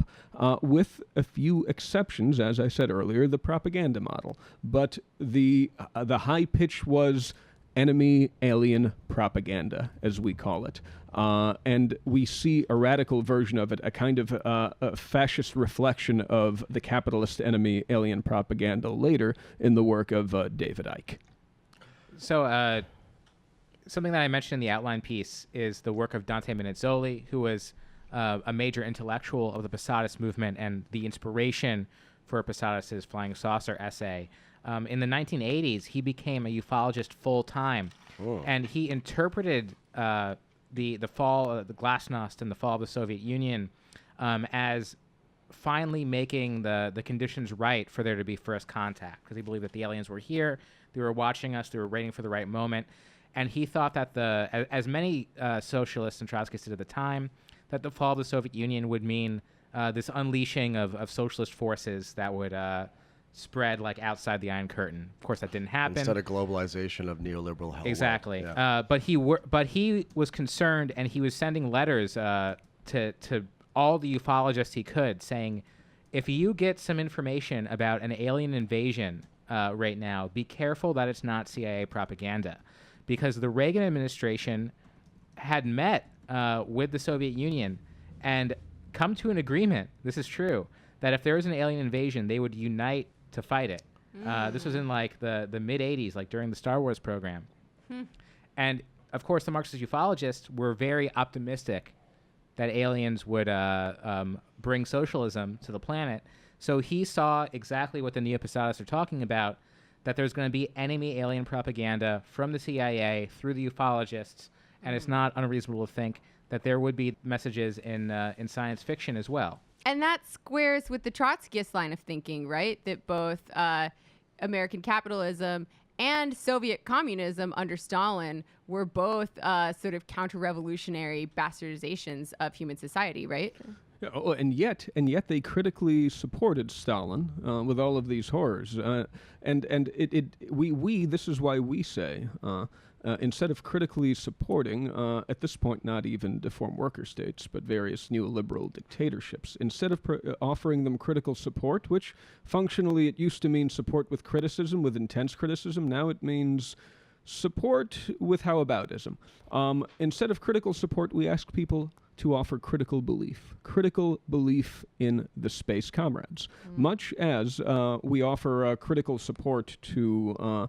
with a few exceptions, as I said earlier, the propaganda model. But the high pitch was enemy alien propaganda, as we call it. And we see a radical version of it, a kind of a fascist reflection of the capitalist enemy alien propaganda later in the work of David Icke. So something that I mentioned in the outline piece is the work of Dante Minizzoli, who was a major intellectual of the Posadist movement and the inspiration for Posadas' Flying Saucer essay. In the 1980s, he became a ufologist full-time, and he interpreted the fall, the glasnost and the fall of the Soviet Union as finally making the conditions right for there to be first contact, because he believed that the aliens were here, they were watching us, they were waiting for the right moment, and he thought that as many socialists and Trotskyists did at the time, that the fall of the Soviet Union would mean this unleashing of socialist forces that would spread like outside the Iron Curtain. Of course, that didn't happen. Instead of globalization of neoliberal hell. Exactly. Yeah. But he was concerned, and he was sending letters to all the ufologists he could, saying, if you get some information about an alien invasion right now, be careful that it's not CIA propaganda, because the Reagan administration had met with the Soviet Union and come to an agreement, this is true, that if there was an alien invasion, they would unite to fight it. This was in like the mid-'80s, like during the Star Wars program. And of course, the Marxist-Ufologists were very optimistic that aliens would bring socialism to the planet. So he saw exactly what the Neo-Posadists are talking about, that there's going to be enemy alien propaganda from the CIA through the ufologists, and it's not unreasonable to think that there would be messages in science fiction as well. And that squares with the Trotskyist line of thinking, right? That both American capitalism and Soviet communism under Stalin were both sort of counter-revolutionary bastardizations of human society, right? Yeah, and yet they critically supported Stalin with all of these horrors, and we this is why we say instead of critically supporting at this point not even deformed worker states but various neoliberal dictatorships, instead of offering them critical support, which functionally it used to mean support with criticism, with intense criticism, now it means support with howaboutism. Instead of critical support, we ask people to offer critical belief in the Space Comrades, much as we offer critical support to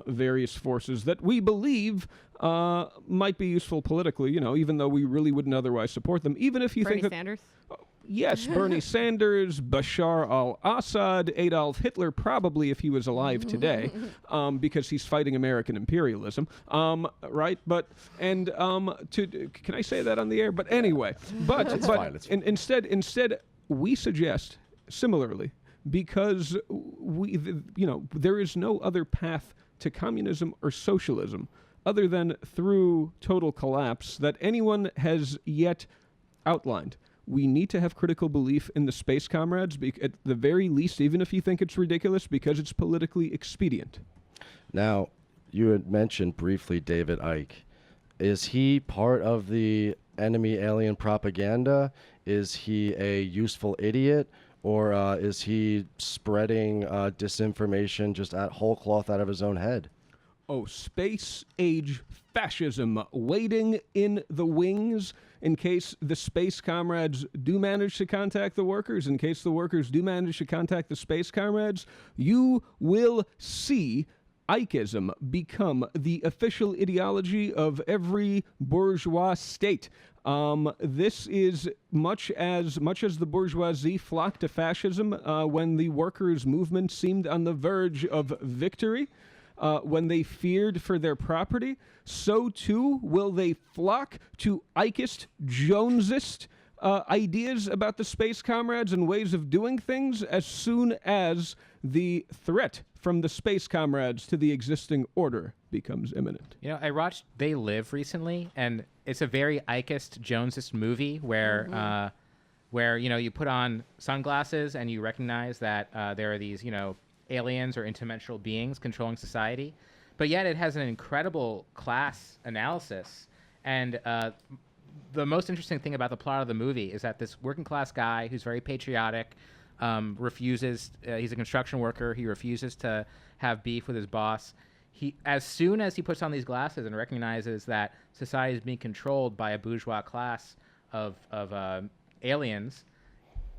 various forces that we believe might be useful politically, even though we really wouldn't otherwise support them, even if you Bernie think that... Sanders? Yes, Bernie Sanders, Bashar al-Assad, Adolf Hitler, probably if he was alive today, because he's fighting American imperialism, right? But can I say that on the air? But anyway, It's fine. Instead, we suggest similarly, because there is no other path to communism or socialism other than through total collapse that anyone has yet outlined. We need to have critical belief in the Space Comrades, at the very least, even if you think it's ridiculous, because it's politically expedient. Now, you had mentioned briefly David Icke. Is he part of the enemy alien propaganda? Is he a useful idiot? Or is he spreading disinformation just whole cloth out of his own head? Oh, space-age fascism waiting in the wings in case the Space Comrades do manage to contact the workers, in case the workers do manage to contact the Space Comrades. You will see Ikeism become the official ideology of every bourgeois state. This is much as the bourgeoisie flocked to fascism when the workers' movement seemed on the verge of victory. When they feared for their property, so too will they flock to Ikeist, Jonesist ideas about the Space Comrades and ways of doing things as soon as the threat from the Space Comrades to the existing order becomes imminent. I watched They Live recently, and it's a very Ikeist, Jonesist movie where you put on sunglasses and you recognize that there are these, aliens or interdimensional beings controlling society, but yet it has an incredible class analysis. And the most interesting thing about the plot of the movie is that this working class guy who's very patriotic refuses, he's a construction worker, he refuses to have beef with his boss. as soon as he puts on these glasses and recognizes that society is being controlled by a bourgeois class of aliens,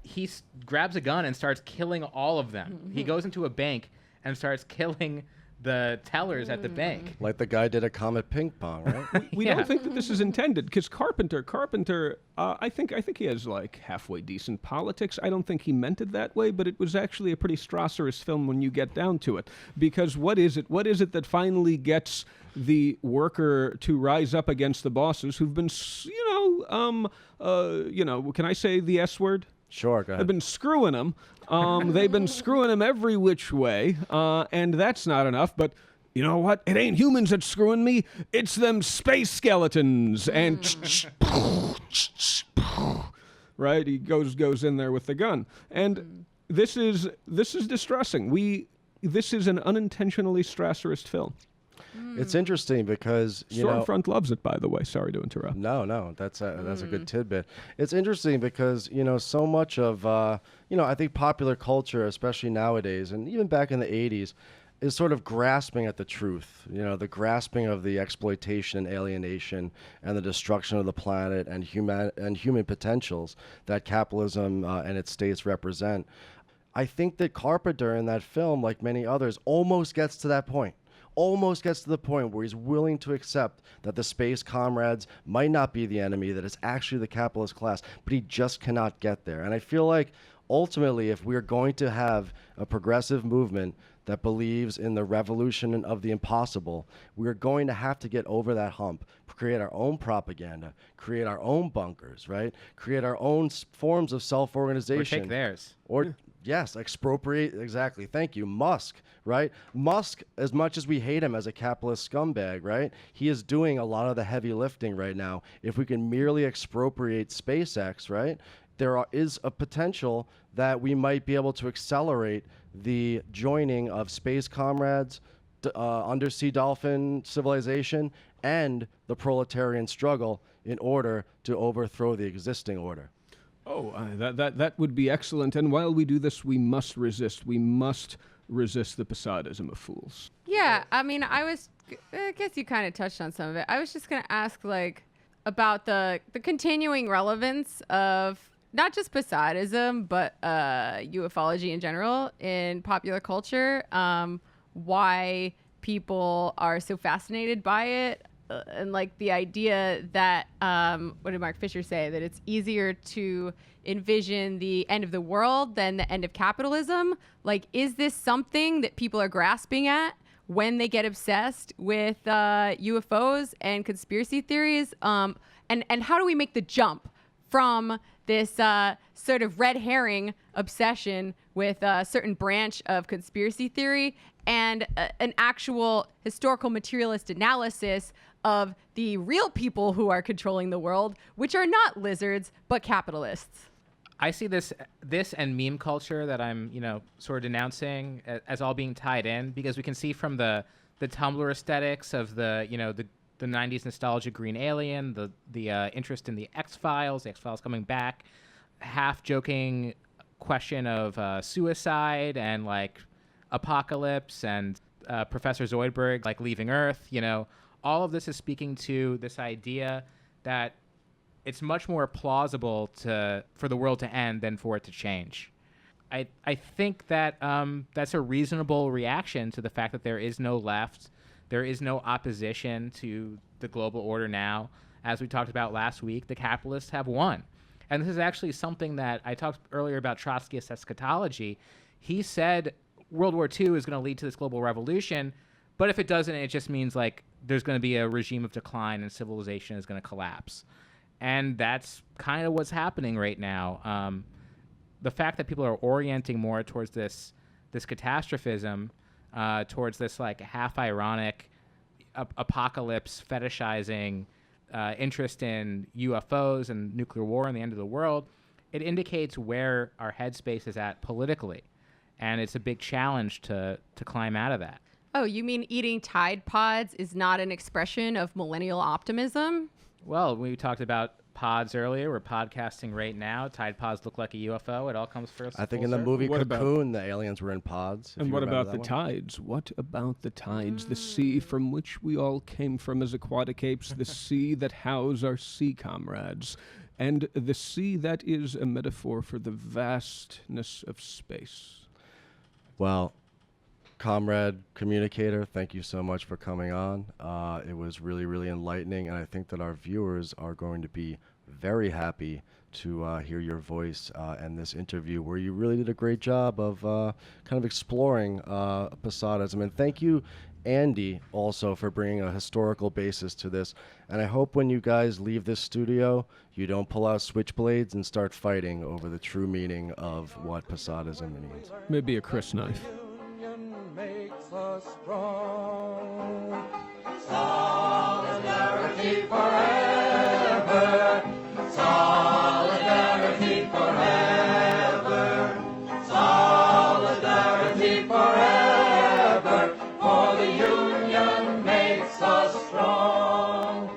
he grabs a gun and starts killing all of them. Mm-hmm. He goes into a bank and starts killing the tellers at the bank. Like the guy did a Comet ping pong, right? We don't think that this is intended, because Carpenter, I think he has like halfway decent politics. I don't think he meant it that way, but it was actually a pretty Strasserist film when you get down to it. Because what is it that finally gets the worker to rise up against the bosses who've been, can I say the S word? Sure, go ahead. They've been screwing him. They've been screwing him every which way, and that's not enough. But you know what? It ain't humans that's screwing me. It's them space skeletons. And right, he goes in there with the gun, and this is distressing. This is an unintentionally Strasserist film. It's interesting because Stormfront loves it, by the way. Sorry to interrupt. No, that's a good tidbit. It's interesting because so much of I think popular culture, especially nowadays, and even back in the '80s, is sort of grasping at the truth. The grasping of the exploitation and alienation and the destruction of the planet and human potentials that capitalism and its states represent. I think that Carpenter in that film, like many others, almost gets to that point. Almost gets to the point where he's willing to accept that the Space Comrades might not be the enemy, that it's actually the capitalist class, but he just cannot get there. And I feel like ultimately, if we're going to have a progressive movement that believes in the revolution of the impossible, we're going to have to get over that hump, create our own propaganda, create our own bunkers, right? Create our own forms of self-organization. Or take theirs. Yes, expropriate, exactly. Thank you. Musk, right? Musk, as much as we hate him as a capitalist scumbag, right? He is doing a lot of the heavy lifting right now. If we can merely expropriate SpaceX, right, there is a potential that we might be able to accelerate the joining of Space Comrades, undersea dolphin civilization, and the proletarian struggle in order to overthrow the existing order. That would be excellent. And while we do this, we must resist. We must resist the Posadism of fools. Yeah, I mean, I guess you kind of touched on some of it. I was just going to ask, about the continuing relevance of not just Posadism, but ufology in general in popular culture. Why people are so fascinated by it. And the idea that, what did Mark Fisher say? That it's easier to envision the end of the world than the end of capitalism. Is this something that people are grasping at when they get obsessed with UFOs and conspiracy theories? And how do we make the jump from this sort of red herring obsession with a certain branch of conspiracy theory and an actual historical materialist analysis of the real people who are controlling the world, which are not lizards, but capitalists? I see this and meme culture that I'm, sort of denouncing as all being tied in, because we can see from the Tumblr aesthetics of the 90s nostalgia green alien, the interest in the X-Files coming back, half-joking question of suicide and apocalypse and Professor Zoidberg leaving Earth, all of this is speaking to this idea that it's much more plausible for the world to end than for it to change. I think that that's a reasonable reaction to the fact that there is no left, there is no opposition to the global order now. As we talked about last week, the capitalists have won. And this is actually something that I talked earlier about Trotskyist eschatology. He said World War II is going to lead to this global revolution, but if it doesn't, it just means there's going to be a regime of decline and civilization is going to collapse. And that's kind of what's happening right now. The fact that people are orienting more towards this catastrophism, towards this half ironic apocalypse fetishizing interest in UFOs and nuclear war and the end of the world, it indicates where our headspace is at politically. And it's a big challenge to climb out of that. Oh, you mean eating Tide Pods is not an expression of millennial optimism? Well, we talked about pods earlier. We're podcasting right now. Tide pods look like a UFO. It all comes first. I think in the movie Cocoon, the aliens were in pods. And what about the tides? What about the tides? The sea from which we all came from as aquatic apes, the sea that house our sea comrades, and the sea that is a metaphor for the vastness of space. Well, Comrade Communicator, thank you so much for coming on. It was really, really enlightening, and I think that our viewers are going to be very happy to hear your voice and this interview, where you really did a great job of kind of exploring Posadism. And thank you, Andy, also for bringing a historical basis to this. And I hope when you guys leave this studio, you don't pull out switchblades and start fighting over the true meaning of what Posadism means. Maybe a Chris knife. Makes us strong. Solidarity forever. Solidarity forever. Solidarity forever. For the union makes us strong.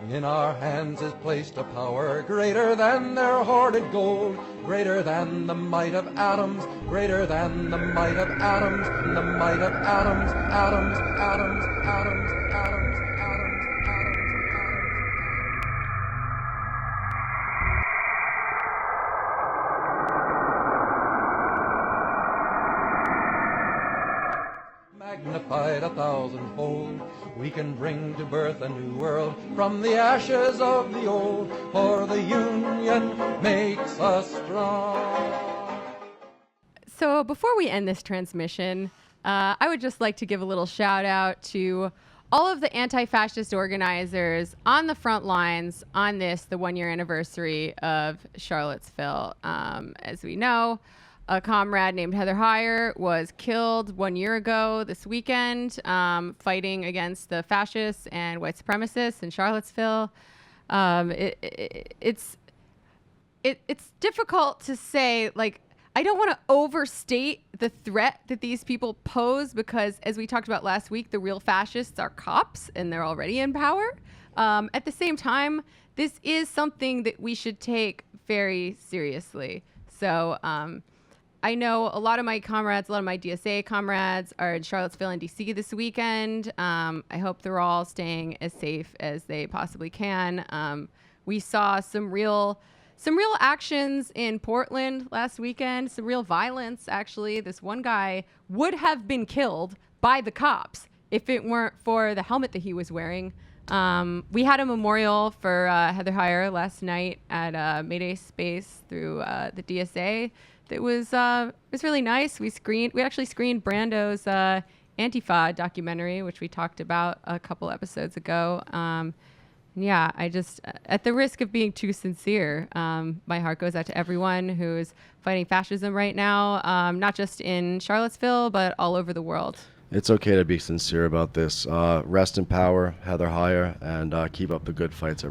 In our hands is placed a power greater than their hoarded gold, greater than the might of atoms, greater than the might of atoms, the might of atoms, atoms, atoms, atoms, atoms, atoms, magnified 1,000-fold, we can bring to birth a new world from the ashes of the old, for the union makes us strong. So before we end this transmission, I would just like to give a little shout out to all of the anti-fascist organizers on the front lines on this, the 1-year anniversary of Charlottesville. As we know, a comrade named Heather Heyer was killed 1 year ago this weekend, fighting against the fascists and white supremacists in Charlottesville. It's difficult to say, like, I don't want to overstate the threat that these people pose, because as we talked about last week, the real fascists are cops and they're already in power. At the same time, this is something that we should take very seriously. So, I know a lot of my comrades, a lot of my DSA comrades are in Charlottesville and DC this weekend. I hope they're all staying as safe as they possibly can. We saw some real actions in Portland last weekend, some real violence, actually. This one guy would have been killed by the cops if it weren't for the helmet that he was wearing. We had a memorial for Heather Heyer last night at Mayday Space through the DSA. It was really nice. We actually screened Brando's Antifada documentary, which we talked about a couple episodes ago. Yeah, I just, at the risk of being too sincere, my heart goes out to everyone who's fighting fascism right now, not just in Charlottesville, but all over the world. It's okay to be sincere about this. Rest in power, Heather Heyer, and keep up the good fights